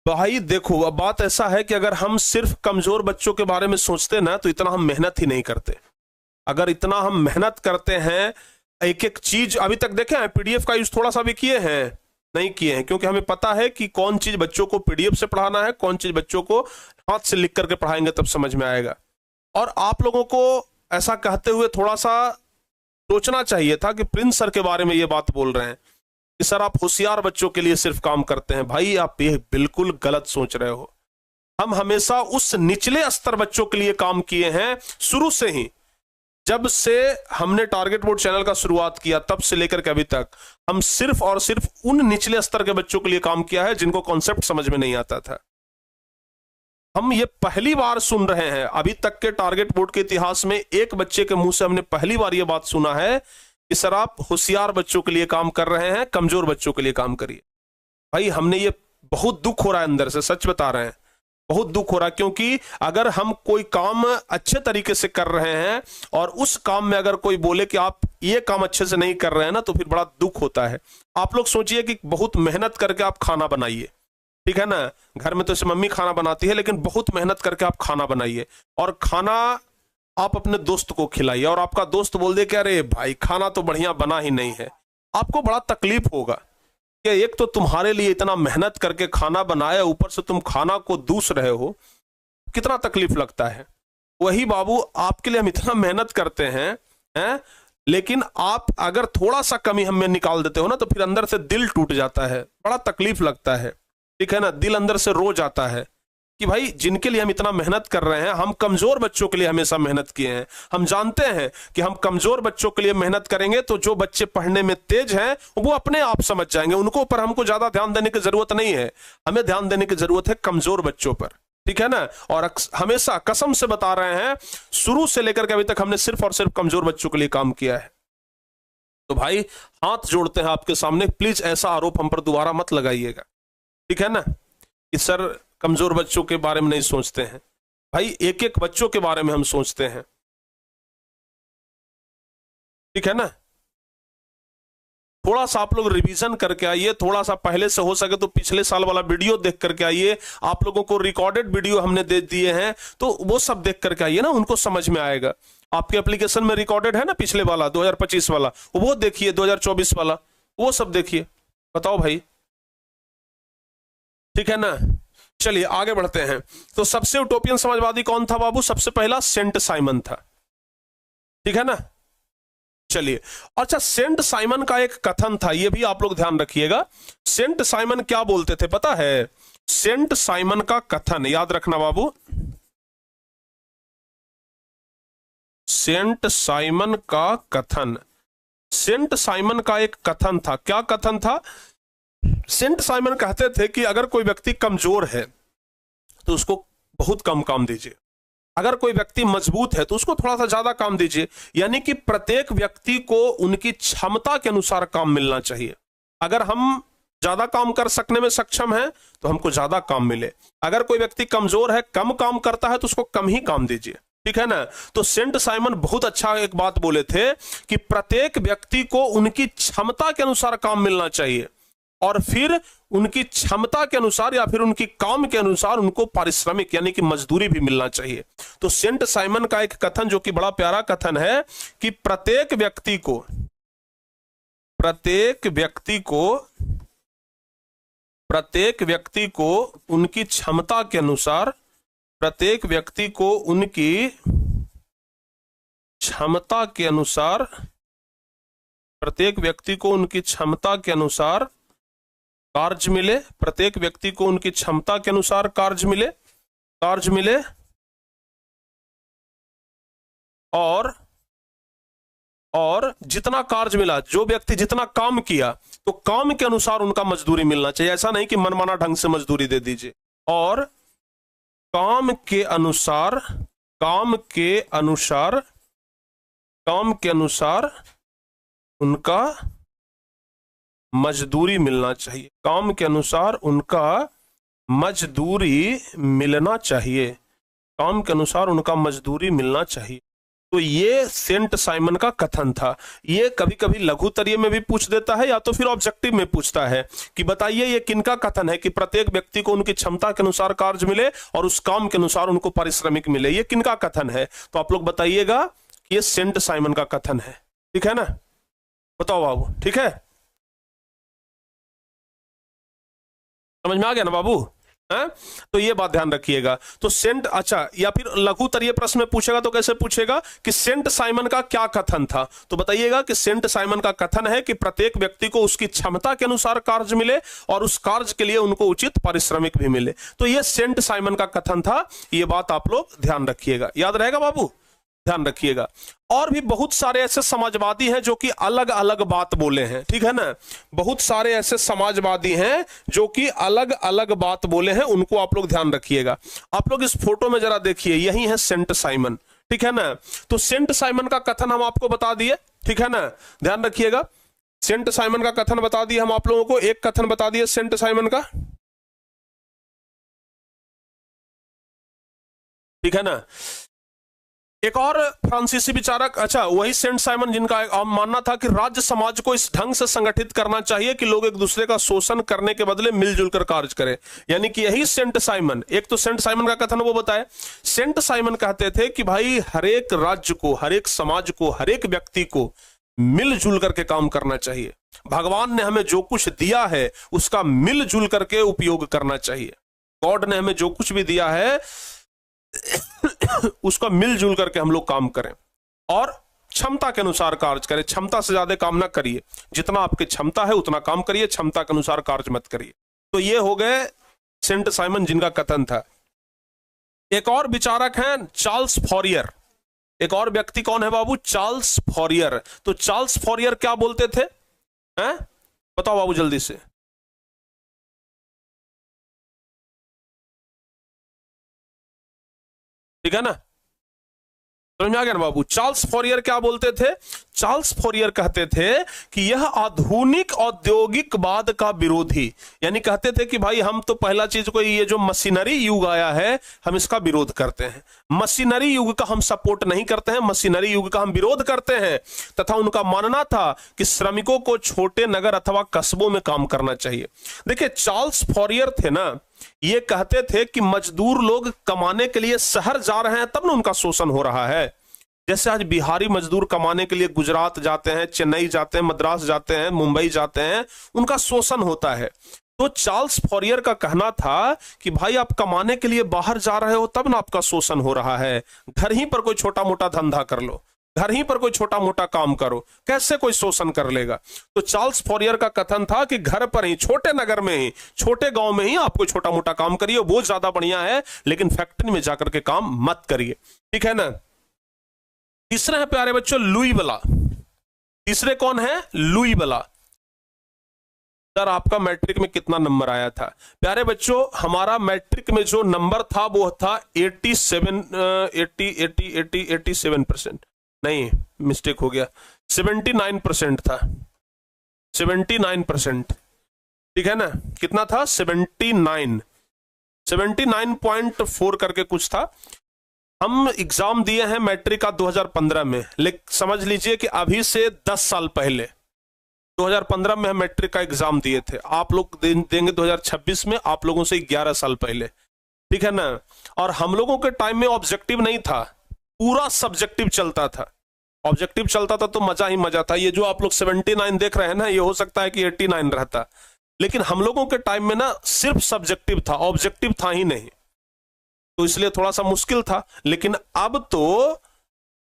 Speaker 1: भाई देखो, अब बात ऐसा है कि अगर हम सिर्फ कमजोर बच्चों के बारे में सोचते ना तो इतना हम मेहनत ही नहीं करते। अगर इतना हम मेहनत करते हैं, एक एक चीज अभी तक देखे हैं, पीडीएफ का यूज थोड़ा सा भी किए हैं? नहीं किए हैं, क्योंकि हमें पता है कि कौन चीज बच्चों को पीडीएफ से पढ़ाना है, कौन चीज बच्चों को हाथ से लिख करके पढ़ाएंगे तब समझ में आएगा। और आप लोगों को ऐसा कहते हुए थोड़ा सा सोचना चाहिए था कि प्रिंस सर के बारे में ये बात बोल रहे हैं। कि सर आप होशियार बच्चों के लिए सिर्फ काम करते हैं। भाई आप ये बिल्कुल गलत सोच रहे हो। हम हमेशा उस निचले स्तर बच्चों के लिए काम किए हैं शुरू से ही। जब से हमने टारगेट बोर्ड चैनल का शुरुआत किया तब से लेकर के अभी तक हम सिर्फ और सिर्फ उन निचले स्तर के बच्चों के लिए काम किया है जिनको कॉन्सेप्ट समझ में नहीं आता था। हम ये पहली बार सुन रहे हैं, अभी तक के टारगेट बोर्ड के इतिहास में एक बच्चे के मुंह से हमने पहली बार ये बात सुना है कि सर आप होशियार बच्चों के लिए काम कर रहे हैं, कमजोर बच्चों के लिए काम करिए। भाई हमने ये बहुत दुख हो रहा है अंदर से, सच बता रहे हैं, बहुत दुख हो रहा है। क्योंकि अगर हम कोई काम अच्छे तरीके से कर रहे हैं और उस काम में अगर कोई बोले कि आप ये काम अच्छे से नहीं कर रहे हैं ना, तो फिर बड़ा दुख होता है। आप लोग सोचिए कि बहुत मेहनत करके आप खाना बनाइए, ठीक है ना, घर में तो इसे मम्मी खाना बनाती है, लेकिन बहुत मेहनत करके आप खाना बनाइए और खाना आप अपने दोस्त को खिलाइए और आपका दोस्त बोल दे कि अरे भाई खाना तो बढ़िया बना ही नहीं है। आपको बड़ा तकलीफ होगा कि एक तो तुम्हारे लिए इतना मेहनत करके खाना बनाया, ऊपर से तुम खाना को दूस रहे हो, कितना तकलीफ लगता है। वही बाबू आपके लिए हम इतना मेहनत करते हैं, लेकिन आप अगर थोड़ा सा कमी हमें निकाल देते हो ना, तो फिर अंदर से दिल टूट जाता है, बड़ा तकलीफ लगता है, ठीक है ना, दिल अंदर से रो जाता है कि भाई जिनके लिए हम इतना मेहनत कर रहे हैं, हम कमजोर बच्चों के लिए हमेशा मेहनत किए हैं। हम जानते हैं कि हम कमजोर बच्चों के लिए मेहनत करेंगे तो जो बच्चे पढ़ने में तेज हैं वो अपने आप समझ जाएंगे, उनको ऊपर हमको ज्यादा ध्यान देने की जरूरत नहीं है। हमें ध्यान देने की जरूरत है कमजोर बच्चों पर, ठीक है ना। और हमेशा कसम से बता रहे हैं, शुरू से लेकर के अभी तक हमने सिर्फ और सिर्फ कमजोर बच्चों के लिए काम किया है। तो भाई हाथ जोड़ते हैं आपके सामने, प्लीज ऐसा आरोप हम पर दोबारा मत लगाइएगा, ठीक है ना, कि सर कमजोर बच्चों के बारे में नहीं सोचते हैं। भाई एक एक बच्चों के बारे में हम सोचते हैं, ठीक है ना। थोड़ा सा आप लोग रिवीजन करके आइए, थोड़ा सा पहले से हो सके तो पिछले साल वाला वीडियो देख करके आइए। आप लोगों को रिकॉर्डेड वीडियो हमने दे दिए हैं, तो वो सब देख करके आइए ना, उनको समझ में आएगा। आपके एप्लीकेशन में रिकॉर्डेड है ना पिछले वाला 2025 वाला, वो देखिए, 2024 वाला वो सब देखिए। बताओ भाई, ठीक है ना। चलिए आगे बढ़ते हैं। तो सबसे यूटोपियन समाजवादी कौन था बाबू? सबसे पहला सेंट साइमन था, ठीक है ना। चलिए, अच्छा, सेंट साइमन का एक कथन था, यह भी आप लोग ध्यान रखिएगा। सेंट साइमन क्या बोलते थे पता है? सेंट साइमन का कथन याद रखना बाबू, सेंट साइमन का कथन, सेंट साइमन का एक कथन था। क्या कथन था? सेंट साइमन कहते थे कि अगर कोई व्यक्ति कमजोर है तो उसको बहुत कम काम दीजिए, अगर कोई व्यक्ति मजबूत है तो उसको थोड़ा सा ज्यादा काम दीजिए। यानी कि प्रत्येक व्यक्ति को उनकी क्षमता के अनुसार काम मिलना चाहिए। अगर हम ज्यादा काम कर सकने में सक्षम हैं तो हमको ज्यादा काम मिले। अगर कोई व्यक्ति कमजोर है, कम काम करता है, तो उसको कम ही काम दीजिए, ठीक है ना। तो सेंट साइमन बहुत अच्छा एक बात बोले थे कि प्रत्येक व्यक्ति को उनकी क्षमता के अनुसार काम मिलना चाहिए और फिर उनकी क्षमता के अनुसार या फिर उनकी काम के अनुसार उनको पारिश्रमिक यानी कि मजदूरी भी मिलना चाहिए। तो सेंट साइमन का एक कथन जो कि बड़ा प्यारा कथन है कि प्रत्येक व्यक्ति को उनकी क्षमता के अनुसार, प्रत्येक व्यक्ति को उनकी क्षमता के अनुसार, प्रत्येक व्यक्ति को उनकी क्षमता के अनुसार कार्य मिले, प्रत्येक व्यक्ति को उनकी क्षमता के अनुसार कार्य मिले और जितना कार्य मिला, जो व्यक्ति जितना काम किया तो काम के अनुसार उनका मजदूरी मिलना चाहिए। ऐसा नहीं कि मनमाना ढंग से मजदूरी दे दीजिए। और काम के अनुसार उनका मजदूरी मिलना चाहिए, काम के अनुसार उनका मजदूरी मिलना चाहिए, काम के अनुसार उनका मजदूरी मिलना चाहिए। तो ये सेंट साइमन का कथन था। ये कभी कभी लघुतरीय में भी पूछ देता है या तो फिर ऑब्जेक्टिव में पूछता है कि बताइए ये किनका कथन है कि प्रत्येक व्यक्ति को उनकी क्षमता के अनुसार कार्य मिले और उस काम के अनुसार उनको पारिश्रमिक मिले। ये किनका कथन है? तो आप लोग बताइएगा कि ये सेंट साइमन का कथन है, ठीक है ना। बताओ बाबू, ठीक है, समझ में आ गया ना बाबू? है? तो ये बात ध्यान रखिएगा। तो सेंट, अच्छा, या फिर लघु तरीय प्रश्न में पूछेगा तो कैसे पूछेगा कि सेंट साइमन का क्या कथन था, तो बताइएगा कि सेंट साइमन का कथन है कि प्रत्येक व्यक्ति को उसकी क्षमता के अनुसार कार्य मिले और उस कार्य के लिए उनको उचित पारिश्रमिक भी मिले। तो ये सेंट साइमन का कथन था। ये बात आप लोग ध्यान रखिएगा, याद रहेगा बाबू, ध्यान रखिएगा। और भी बहुत सारे ऐसे समाजवादी हैं जो कि अलग अलग बात बोले हैं, ठीक है ना। बहुत सारे ऐसे समाजवादी हैं जो कि अलग अलग बात बोले हैं, उनको आप लोग ध्यान रखिएगा। आप लोग इस फोटो में जरा देखिए, यही है सेंट साइमन, ठीक है ना। तो सेंट साइमन का कथन हम आपको बता दिए, ठीक है ना, ध्यान रखिएगा। सेंट साइमन का कथन बता दिए हम आप लोगों को, एक कथन बता दिए सेंट साइमन का, ठीक है ना। एक और फ्रांसीसी विचारक, अच्छा वही सेंट साइमन जिनका मानना था कि राज्य समाज को इस ढंग से संगठित करना चाहिए कि लोग एक दूसरे का शोषण करने के बदले मिलजुल कर कार्य करें, यानी कि यही सेंट साइमन। एक तो सेंट साइमन का कथन वो बताए, सेंट साइमन कहते थे कि भाई हर एक राज्य को, हर एक समाज को, हर एक व्यक्ति को मिलजुल करके काम करना चाहिए। भगवान ने हमें जो कुछ दिया है उसका मिलजुल करके उपयोग करना चाहिए। गॉड ने हमें जो कुछ भी दिया है उसका मिलजुल करके हम लोग काम करें और क्षमता के अनुसार कार्य करें। क्षमता से ज्यादा काम ना करिए, जितना आपकी क्षमता है उतना काम करिए, क्षमता के अनुसार कार्य मत करिए। तो ये हो गए सेंट साइमन जिनका कथन था। एक और विचारक हैं चार्ल्स फॉरियर। एक और व्यक्ति कौन है बाबू? चार्ल्स फॉरियर। तो चार्ल्स फॉरियर क्या बोलते थे, हैं? बताओ बाबू जल्दी से। ठीक है ना, समझ में आ गया ना बाबू। चार्ल्स फॉरियर क्या बोलते थे? चार्ल्स फॉरियर कहते थे कि यह आधुनिक औद्योगिकवाद का विरोधी, यानी कहते थे कि भाई हम तो पहला चीज को ये जो मशीनरी युग आया है हम इसका विरोध करते हैं, मशीनरी युग का हम सपोर्ट नहीं करते हैं, मशीनरी युग का हम विरोध करते हैं। तथा उनका मानना था कि श्रमिकों को छोटे नगर अथवा कस्बों में काम करना चाहिए। देखिए चार्ल्स फॉरियर थे ना, ये कहते थे कि मजदूर लोग कमाने के लिए शहर जा रहे हैं तब ना उनका शोषण हो रहा है। जैसे आज बिहारी मजदूर कमाने के लिए गुजरात जाते हैं, चेन्नई जाते हैं, मद्रास जाते हैं, मुंबई जाते हैं, उनका शोषण होता है। तो चार्ल्स फॉरियर का कहना था कि भाई आप कमाने के लिए बाहर जा रहे हो तब ना आपका शोषण हो रहा है। घर ही पर कोई छोटा मोटा धंधा कर लो, घर ही पर कोई छोटा मोटा काम करो, कैसे कोई शोषण कर लेगा। तो चार्ल्स फॉरियर का कथन था कि घर पर ही, छोटे नगर में ही, छोटे गांव में ही आप कोई छोटा मोटा काम करिए, वो ज्यादा बढ़िया है, लेकिन फैक्ट्री में जाकर के काम मत करिए, ठीक है ना। तीसरे है प्यारे बच्चों लुई बला। तीसरे कौन है? लुई बला। सर आपका मैट्रिक में कितना नंबर आया था? प्यारे बच्चों हमारा मैट्रिक में जो नंबर था वो था 87%, नहीं मिस्टेक हो गया, 79% था, 79%, ठीक है ना। कितना था? 79.4 करके कुछ था। हम एग्जाम दिए हैं मैट्रिक का 2015 में, लेकिन समझ लीजिए कि अभी से 10 साल पहले 2015 में हम मैट्रिक का एग्जाम दिए थे, आप लोग देंगे 2026 में, आप लोगों से 11 साल पहले, ठीक है ना। और हम लोगों के टाइम में ऑब्जेक्टिव नहीं था, पूरा सब्जेक्टिव चलता था। ऑब्जेक्टिव चलता था तो मजा ही मजा था। ये जो आप लोग 79 देख रहे हैं ना, ये हो सकता है कि 89 रहता, लेकिन हम लोगों के टाइम में ना सिर्फ सब्जेक्टिव था, ऑब्जेक्टिव था ही नहीं, तो इसलिए थोड़ा सा मुश्किल था। लेकिन अब तो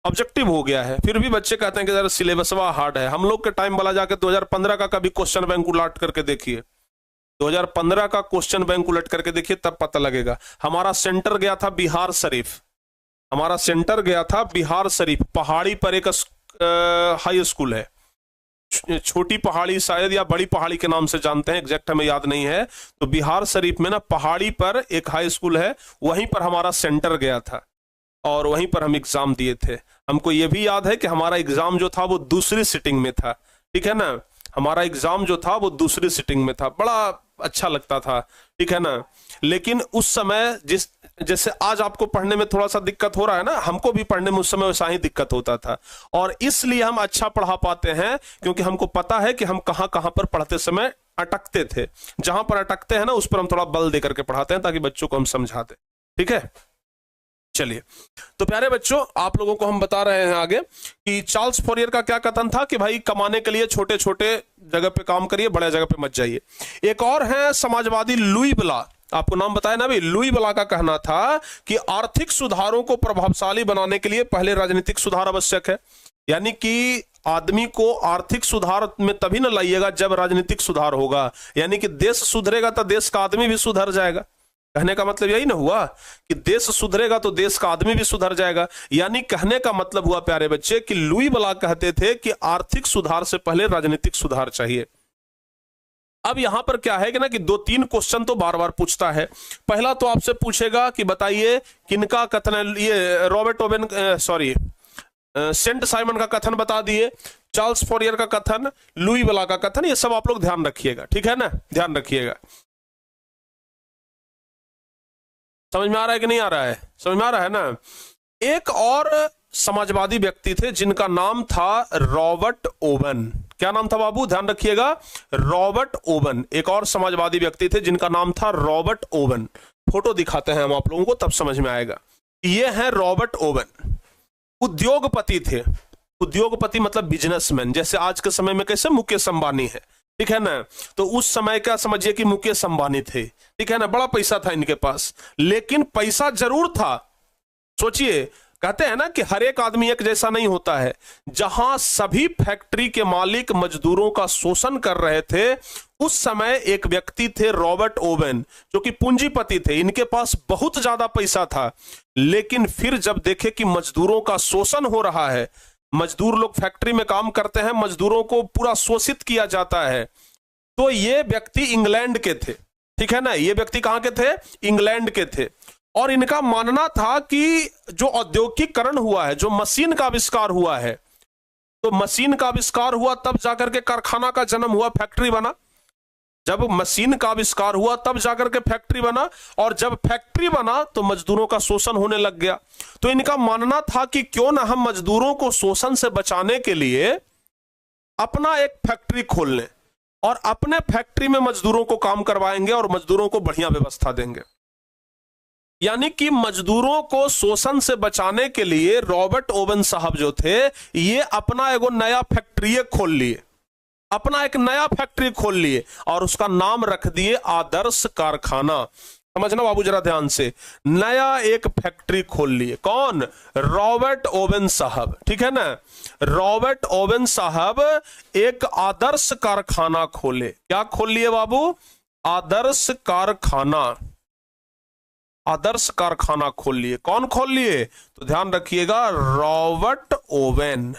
Speaker 1: ऑब्जेक्टिव हो गया है, फिर भी बच्चे कहते हैं कि जरा सिलेबसवा हार्ड है। हम लोग के टाइम वाला जाके 2015 का कभी क्वेश्चन बैंक उलट करके देखिए, 2015 का क्वेश्चन बैंक उलट करके देखिए, तब पता लगेगा। हमारा सेंटर गया था बिहार शरीफ, हमारा सेंटर गया था बिहार शरीफ, पहाड़ी पर एक हाई स्कूल है, छोटी पहाड़ी शायद या बड़ी पहाड़ी के नाम से जानते हैं, एग्जैक्ट हमें याद नहीं है। तो बिहार शरीफ में ना पहाड़ी पर एक हाई स्कूल है, वहीं पर हमारा सेंटर गया था और वहीं पर हम एग्जाम दिए थे। हमको ये भी याद है कि हमारा एग्जाम जो था वो दूसरी सिटिंग में था, ठीक है ना, हमारा एग्जाम जो था वो दूसरी सिटिंग में था, बड़ा अच्छा लगता था, ठीक है ना। लेकिन उस समय जैसे आज आपको पढ़ने में थोड़ा सा दिक्कत हो रहा है ना, हमको भी पढ़ने में उस समय वैसा ही दिक्कत होता था, और इसलिए हम अच्छा पढ़ा पाते हैं क्योंकि हमको पता है कि हम कहां कहां पर पढ़ते समय अटकते थे। जहां पर अटकते हैं ना उस पर हम थोड़ा बल देकर के पढ़ाते हैं ताकि बच्चों को हम समझा दें, ठीक है। चलिए, तो प्यारे बच्चों आप लोगों को हम बता रहे हैं आगे कि चार्ल्स फॉरियर का क्या कथन था कि भाई कमाने के लिए छोटे छोटे जगह पे काम करिए, बड़े जगह पे मत जाइए। एक और है समाजवादी लुई बला। आपको नाम बताया ना अभी, लुई ब्ला का कहना था कि आर्थिक सुधारों को प्रभावशाली बनाने के लिए पहले राजनीतिक सुधार आवश्यक है। यानी कि आदमी को आर्थिक सुधार में तभी ना लाइएगा जब राजनीतिक सुधार होगा, यानी कि देश सुधरेगा तो देश का आदमी भी सुधर जाएगा। कहने का मतलब यही ना हुआ कि देश सुधरेगा तो देश का आदमी भी सुधर जाएगा। यानी कहने का मतलब हुआ प्यारे बच्चे कि लुई ब्ला कहते थे कि आर्थिक सुधार से पहले राजनीतिक सुधार चाहिए। अब यहां पर क्या है कि ना कि 2-3 क्वेश्चन तो बार बार पूछता है। पहला तो आपसे पूछेगा कि बताइए किनका कथन है, ये रॉबर्ट ओवेन सेंट साइमन का कथन बता दिए, चार्ल्स फोरियर का कथन, लुई ब्ला का कथन, ये सब आप लोग ध्यान रखिएगा, ठीक है ना, ध्यान रखिएगा। समझ में आ रहा है कि नहीं आ रहा है? समझ में आ रहा है ना। एक और समाजवादी व्यक्ति थे जिनका नाम था रॉबर्ट ओवन। क्या नाम था बाबू, ध्यान रखिएगा, रॉबर्ट ओवन। एक और समाजवादी व्यक्ति थे जिनका नाम था रॉबर्ट ओवन। फोटो दिखाते हैं हम आप लोगों को, तब समझ में आएगा। ये है रॉबर्ट ओवन, उद्योगपति थे। उद्योगपति मतलब बिजनेसमैन, जैसे आज के समय में कैसे मुकेश अंबानी है, ठीक है ना, तो उस समय का समझिए कि मुकेश अंबानी थे, ठीक है ना, बड़ा पैसा था इनके पास, लेकिन पैसा जरूर था। सोचिए, कहते हैं ना कि हर एक आदमी एक जैसा नहीं होता है। जहां सभी फैक्ट्री के मालिक मजदूरों का शोषण कर रहे थे, उस समय एक व्यक्ति थे रॉबर्ट ओवन, जो कि पूंजीपति थे, इनके पास बहुत ज्यादा पैसा था, लेकिन फिर जब देखे कि मजदूरों का शोषण हो रहा है, मजदूर लोग फैक्ट्री में काम करते हैं, मजदूरों को पूरा शोषित किया जाता है, तो ये व्यक्ति इंग्लैंड के थे, ठीक है ना, ये व्यक्ति कहां के थे, इंग्लैंड के थे। और इनका मानना था कि जो औद्योगिकीकरण हुआ है, जो मशीन का आविष्कार हुआ है, तो मशीन का आविष्कार हुआ तब जाकर के कारखाना का जन्म हुआ, फैक्ट्री बना। जब मशीन का आविष्कार हुआ तब जाकर के फैक्ट्री बना, और जब फैक्ट्री बना तो मजदूरों का शोषण होने लग गया। तो इनका मानना था कि क्यों ना हम मजदूरों को शोषण से बचाने के लिए अपना एक फैक्ट्री खोल लें, और अपने फैक्ट्री में मजदूरों को काम करवाएंगे और मजदूरों को बढ़िया व्यवस्था देंगे। यानी कि मजदूरों को शोषण से बचाने के लिए रॉबर्ट ओवन साहब जो थे, ये अपना एगो नया फैक्ट्री खोल लिए, अपना एक नया फैक्ट्री खोल लिए, और उसका नाम रख दिए आदर्श कारखाना। समझना बाबू जरा ध्यान से, नया एक फैक्ट्री खोल लिए। कौन? रॉबर्ट ओवन साहब, ठीक है ना, रॉबर्ट ओवन साहब एक आदर्श कारखाना खोले। क्या खोल लिए बाबू? आदर्श कारखाना, आदर्श कारखाना खोल लिए। कौन खोल लिए? तो ध्यान रखिएगा, रॉबर्ट ओवन।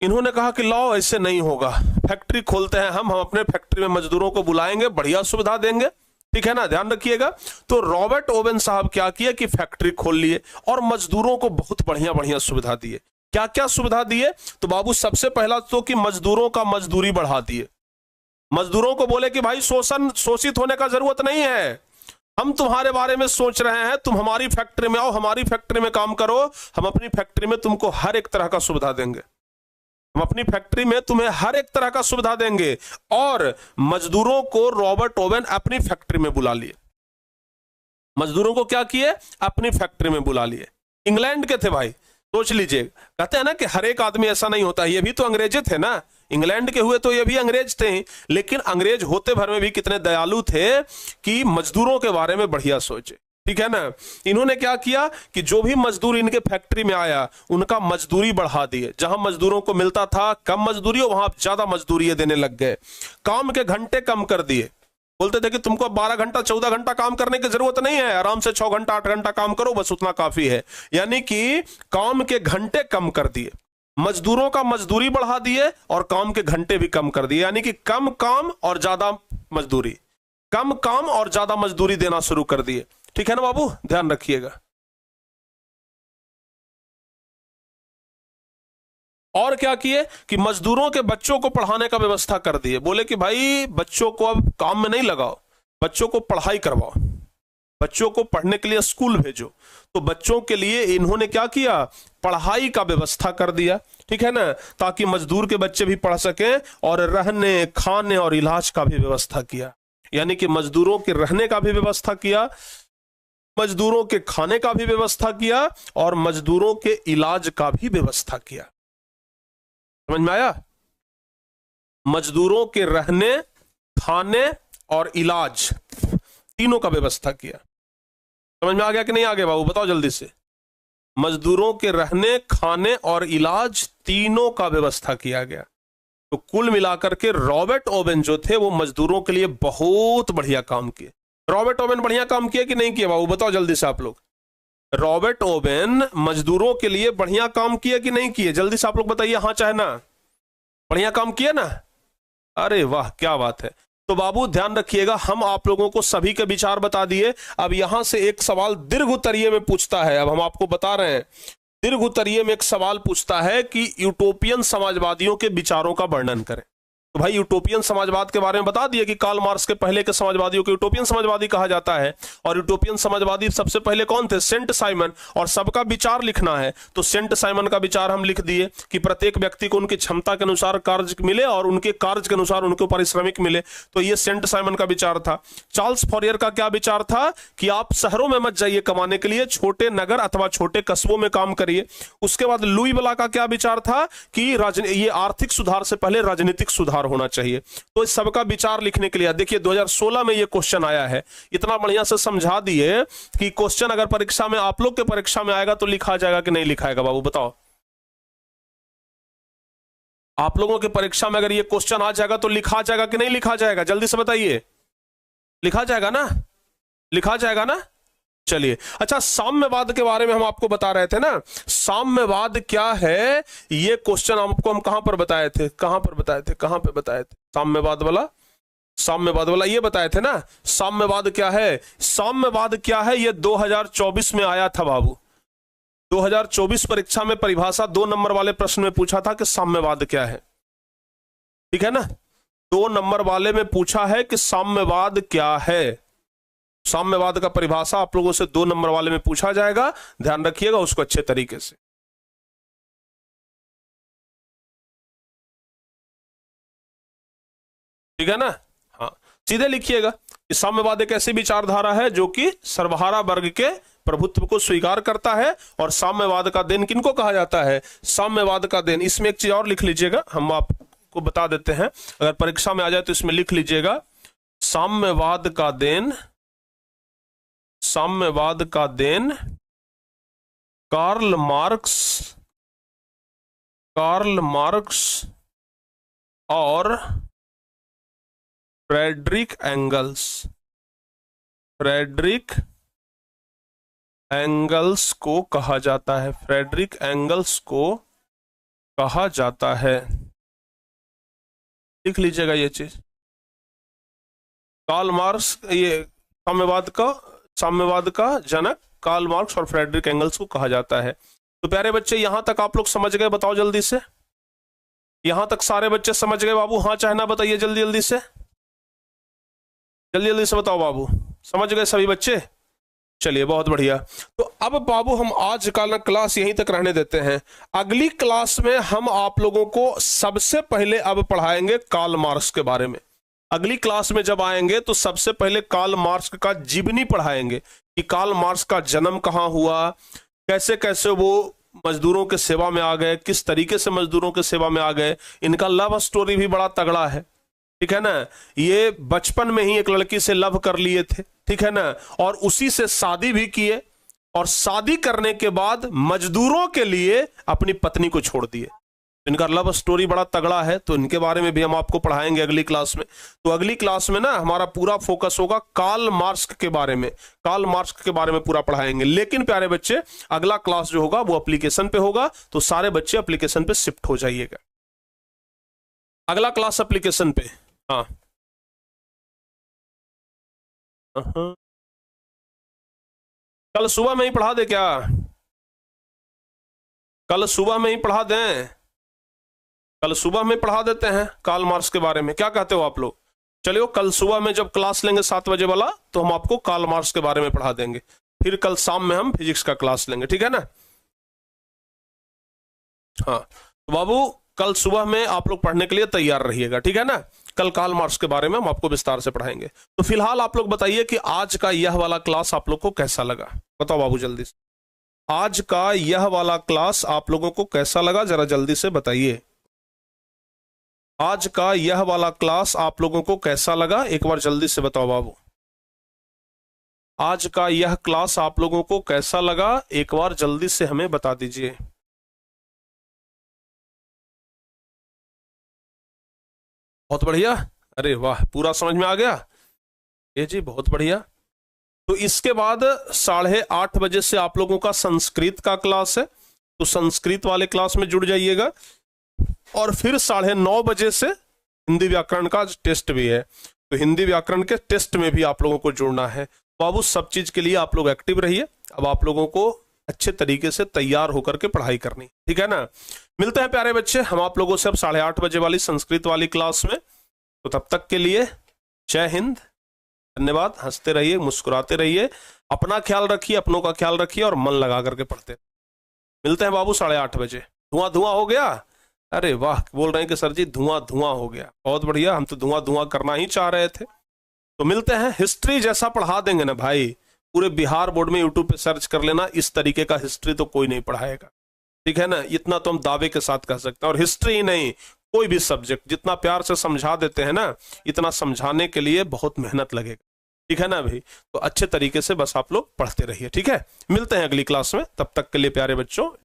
Speaker 1: इन्होंने कहा कि लाओ ऐसे नहीं होगा, फैक्ट्री खोलते हैं हम अपने फैक्ट्री में मजदूरों को बुलाएंगे, बढ़िया सुविधा देंगे, ठीक है ना, ध्यान रखिएगा। तो रॉबर्ट ओवन साहब क्या किए कि फैक्ट्री खोल लिए और मजदूरों को बहुत बढ़िया बढ़िया सुविधा दिए। क्या क्या सुविधा दिए? तो बाबू सबसे पहला तो कि मजदूरों का मजदूरी बढ़ा दिए। मजदूरों को बोले कि भाई शोषित होने का जरूरत नहीं है, हम तुम्हारे बारे में सोच रहे हैं, तुम हमारी फैक्ट्री में आओ, हमारी फैक्ट्री में काम करो, हम अपनी फैक्ट्री में तुमको हर एक तरह का सुविधा देंगे, हम अपनी फैक्ट्री में तुम्हें हर एक तरह का सुविधा देंगे। और मजदूरों को रॉबर्ट ओवन अपनी फैक्ट्री में बुला लिए। मजदूरों को क्या किए? अपनी फैक्ट्री में बुला लिए। इंग्लैंड के थे भाई, सोच लीजिए। कहते हैं ना कि हर एक आदमी ऐसा नहीं होता, ये भी तो अंग्रेजे थे ना, इंग्लैंड के हुए तो ये भी अंग्रेज थे, लेकिन अंग्रेज होते भर में भी कितने दयालु थे कि मजदूरों के बारे में बढ़िया सोचे, ठीक है ना। इन्होंने क्या किया कि जो भी मजदूर इनके फैक्ट्री में आया उनका मजदूरी बढ़ा दिए। जहां मजदूरों को मिलता था कम मजदूरी, वहां ज्यादा मजदूरी देने लग गए। काम के घंटे कम कर दिए, बोलते थे कि तुमको 12 घंटा 14 घंटा काम करने की जरूरत नहीं है, आराम से 6 घंटा 8 घंटा काम करो, बस उतना काफी है। यानी कि काम के घंटे कम कर दिए, मजदूरों का मजदूरी बढ़ा दिए और काम के घंटे भी कम कर दिए। यानी कि कम काम और ज्यादा मजदूरी, कम काम और ज्यादा मजदूरी देना शुरू कर दिए, ठीक है ना बाबू, ध्यान रखिएगा। और क्या किए कि मजदूरों के बच्चों को पढ़ाने का व्यवस्था कर दिए। बोले कि भाई बच्चों को अब काम में नहीं लगाओ, बच्चों को पढ़ाई करवाओ, बच्चों को पढ़ने के लिए स्कूल भेजो। तो बच्चों के लिए इन्होंने क्या किया? पढ़ाई का व्यवस्था कर दिया, ठीक है ना, ताकि मजदूर के बच्चे भी पढ़ सके, और रहने खाने और इलाज का भी व्यवस्था किया। यानी कि मजदूरों के रहने का भी व्यवस्था किया, मजदूरों के खाने का भी व्यवस्था किया, और मजदूरों के इलाज का भी व्यवस्था किया। समझ में आया? मजदूरों के रहने, खाने और इलाज, तीनों का व्यवस्था किया। समझ में आ गया कि नहीं आ गया बाबू, बताओ जल्दी से। मजदूरों के रहने, खाने और इलाज तीनों का व्यवस्था किया गया। तो कुल मिलाकर के रॉबर्ट ओवेन जो थे वो मजदूरों के लिए बहुत बढ़िया काम किए। रॉबर्ट ओवेन बढ़िया काम किया कि नहीं किया बाबू, बताओ जल्दी से आप लोग। रॉबर्ट ओवेन मजदूरों के लिए बढ़िया काम किया कि नहीं किए, जल्दी से आप लोग बताइए, हाँ चाहे ना। बढ़िया काम किया ना, अरे वाह क्या बात है। तो बाबू ध्यान रखिएगा, हम आप लोगों को सभी के विचार बता दिए। अब यहां से एक सवाल दीर्घ उत्तरीय में पूछता है, अब हम आपको बता रहे हैं, दीर्घ उत्तरीय में एक सवाल पूछता है कि यूटोपियन समाजवादियों के विचारों का वर्णन करें। तो भाई यूटोपियन समाजवाद के बारे में बता दिए कि कार्ल मार्क्स के पहले के समाजवादियों को यूटोपियन समाजवादी कहा जाता है। और यूटोपियन समाजवादी सबसे पहले कौन थे, सेंट साइमन। और सबका विचार लिखना है तो सेंट साइमन का विचार हम लिख दिए कि प्रत्येक व्यक्ति को उनकी क्षमता के अनुसार कार्य मिले और उनके कार्य के अनुसार उनको पारिश्रमिक मिले। तो ये सेंट साइमन का विचार था। चार्ल्स फॉरियर का क्या विचार था कि आप शहरों में मत जाइए कमाने के लिए, छोटे नगर अथवा छोटे कस्बों में काम करिए। उसके बाद लुई वाला का क्या विचार था कि ये आर्थिक सुधार से पहले राजनीतिक सुधार होना चाहिए। तो इस सबका विचार लिखने के लिए देखिए 2016 में ये क्वेश्चन आया है, इतना बढ़िया से समझा दिए कि क्वेश्चन अगर परीक्षा में आप लोग के परीक्षा में आएगा तो लिखा जाएगा कि नहीं लिखाएगा बाबू, बताओ। आप लोगों के परीक्षा में अगर ये क्वेश्चन आ जाएगा तो लिखा जाएगा कि नहीं लिखा जाएगा, जल्दी से बताइए। लिखा जाएगा ना, लिखा जाएगा ना। चलिए अच्छा, साम्यवाद के बारे में हम आपको बता रहे थे ना, साम्यवाद क्या है, ये क्वेश्चन आपको हम कहां पर बताए थे, कहां पर बताए थे, कहां पे बताए थे, साम्यवाद वाला, साम्यवाद वाला ये बताए थे ना। साम्यवाद क्या है, साम्यवाद क्या है, ये 2024 में आया था बाबू। 2024 परीक्षा में परिभाषा 2 नंबर वाले प्रश्न में पूछा था कि साम्यवाद क्या है, ठीक है ना। 2 नंबर वाले में पूछा है कि साम्यवाद क्या है। साम्यवाद का परिभाषा आप लोगों से 2 नंबर वाले में पूछा जाएगा, ध्यान रखिएगा उसको अच्छे तरीके से। ठीक है ना, हाँ सीधे लिखिएगा। साम्यवाद एक ऐसी विचारधारा है जो कि सर्वहारा वर्ग के प्रभुत्व को स्वीकार करता है। और साम्यवाद का दिन किनको कहा जाता है, साम्यवाद का दिन। इसमें एक चीज और लिख लीजिएगा, हम आपको बता देते हैं, अगर परीक्षा में आ जाए तो इसमें लिख लीजिएगा, साम्यवाद का दिन, साम्यवाद का दिन कार्ल मार्क्स और फ्रेडरिक एंगल्स को कहा जाता है, फ्रेडरिक एंगल्स को कहा जाता है। लिख लीजिएगा ये चीज, कार्ल मार्क्स, ये साम्यवाद का जनक कार्ल मार्क्स और फ्रेडरिक एंगल्स को कहा जाता है। तो प्यारे बच्चे यहां तक आप लोग समझ गए, बताओ जल्दी से। यहां तक सारे बच्चे समझ गए बाबू, हाँ चाहे ना बताइए, जल्दी जल्दी से, जल्दी जल्दी से बताओ बाबू, समझ गए सभी बच्चे। चलिए बहुत बढ़िया। तो अब बाबू हम आज का ना क्लास यहीं तक रहने देते हैं। अगली क्लास में हम आप लोगों को सबसे पहले अब पढ़ाएंगे कार्ल मार्क्स के बारे में। अगली क्लास में जब आएंगे तो सबसे पहले कार्ल मार्क्स का जीवनी पढ़ाएंगे कि कार्ल मार्क्स का जन्म कहाँ हुआ, कैसे कैसे वो मजदूरों के सेवा में आ गए, किस तरीके से मजदूरों के सेवा में आ गए। इनका लव स्टोरी भी बड़ा तगड़ा है, ठीक है ना। ये बचपन में ही एक लड़की से लव कर लिए थे, ठीक है ना, और उसी से शादी भी किए, और शादी करने के बाद मजदूरों के लिए अपनी पत्नी को छोड़ दिए। इनका लव स्टोरी बड़ा तगड़ा है, तो इनके बारे में भी हम आपको पढ़ाएंगे अगली क्लास में। तो अगली क्लास में ना हमारा पूरा फोकस होगा कार्ल मार्क्स के बारे में, कार्ल मार्क्स के बारे में पूरा पढ़ाएंगे। लेकिन प्यारे बच्चे अगला क्लास जो होगा वो एप्लीकेशन पे होगा, तो सारे बच्चे एप्लीकेशन पे शिफ्ट हो जाइएगा। अगला क्लास एप्लीकेशन पे, हाँ कल सुबह में ही पढ़ा दे क्या, कल सुबह में ही पढ़ा दें, कल सुबह में पढ़ा देते हैं कार्ल मार्क्स के बारे में, क्या कहते हो आप लोग। चलिए कल सुबह में जब क्लास लेंगे 7 बजे वाला तो हम आपको कार्ल मार्क्स के बारे में पढ़ा देंगे, फिर कल शाम में हम फिजिक्स का क्लास लेंगे, ठीक है ना। हाँ तो बाबू कल सुबह में आप लोग पढ़ने के लिए तैयार रहिएगा, ठीक है ना। कल कार्ल मार्क्स के बारे में हम आपको विस्तार से पढ़ाएंगे। तो फिलहाल आप लोग बताइए कि आज का यह वाला क्लास आप लोग को कैसा लगा, बताओ बाबू जल्दी से। आज का यह वाला क्लास आप लोगों को कैसा लगा जरा जल्दी से बताइए। आज का यह वाला क्लास आप लोगों को कैसा लगा, एक बार जल्दी से बताओ बाबू। आज का यह क्लास आप लोगों को कैसा लगा, एक बार जल्दी से हमें बता दीजिए। बहुत बढ़िया, अरे वाह, पूरा समझ में आ गया। ये जी बहुत बढ़िया। तो इसके बाद 8:30 बजे से आप लोगों का संस्कृत का क्लास है, तो संस्कृत वाले क्लास में जुड़ जाइएगा। और फिर 9:30 बजे से हिंदी व्याकरण का टेस्ट भी है, तो हिंदी व्याकरण के टेस्ट में भी आप लोगों को जुड़ना है। बाबू सब चीज के लिए आप लोग एक्टिव रहिए। अब आप लोगों को अच्छे तरीके से तैयार होकर के पढ़ाई करनी, ठीक है ना। मिलते हैं प्यारे बच्चे हम आप लोगों से अब 8:30 बजे वाली संस्कृत वाली क्लास में। तो तब तक के लिए जय हिंद, धन्यवाद। हंसते रहिए, मुस्कुराते रहिए, अपना ख्याल रखिए, अपनों का ख्याल रखिए और मन लगा करके पढ़ते। मिलते हैं बाबू 8:30 बजे। धुआं धुआं हो गया, अरे वाह, बोल रहे हैं कि सर जी धुआं धुआं हो गया। बहुत बढ़िया, हम तो धुआं धुआं करना ही चाह रहे थे। तो मिलते हैं, हिस्ट्री जैसा पढ़ा देंगे ना भाई, पूरे बिहार बोर्ड में यूट्यूब पे सर्च कर लेना, इस तरीके का हिस्ट्री तो कोई नहीं पढ़ाएगा, ठीक है ना। इतना तो हम दावे के साथ कह सकते हैं। और हिस्ट्री ही नहीं, कोई भी सब्जेक्ट जितना प्यार से समझा देते हैं ना, इतना समझाने के लिए बहुत मेहनत लगेगा, ठीक है ना भाई। तो अच्छे तरीके से बस आप लोग पढ़ते रहिए, ठीक है। मिलते हैं अगली क्लास में, तब तक के लिए प्यारे बच्चों।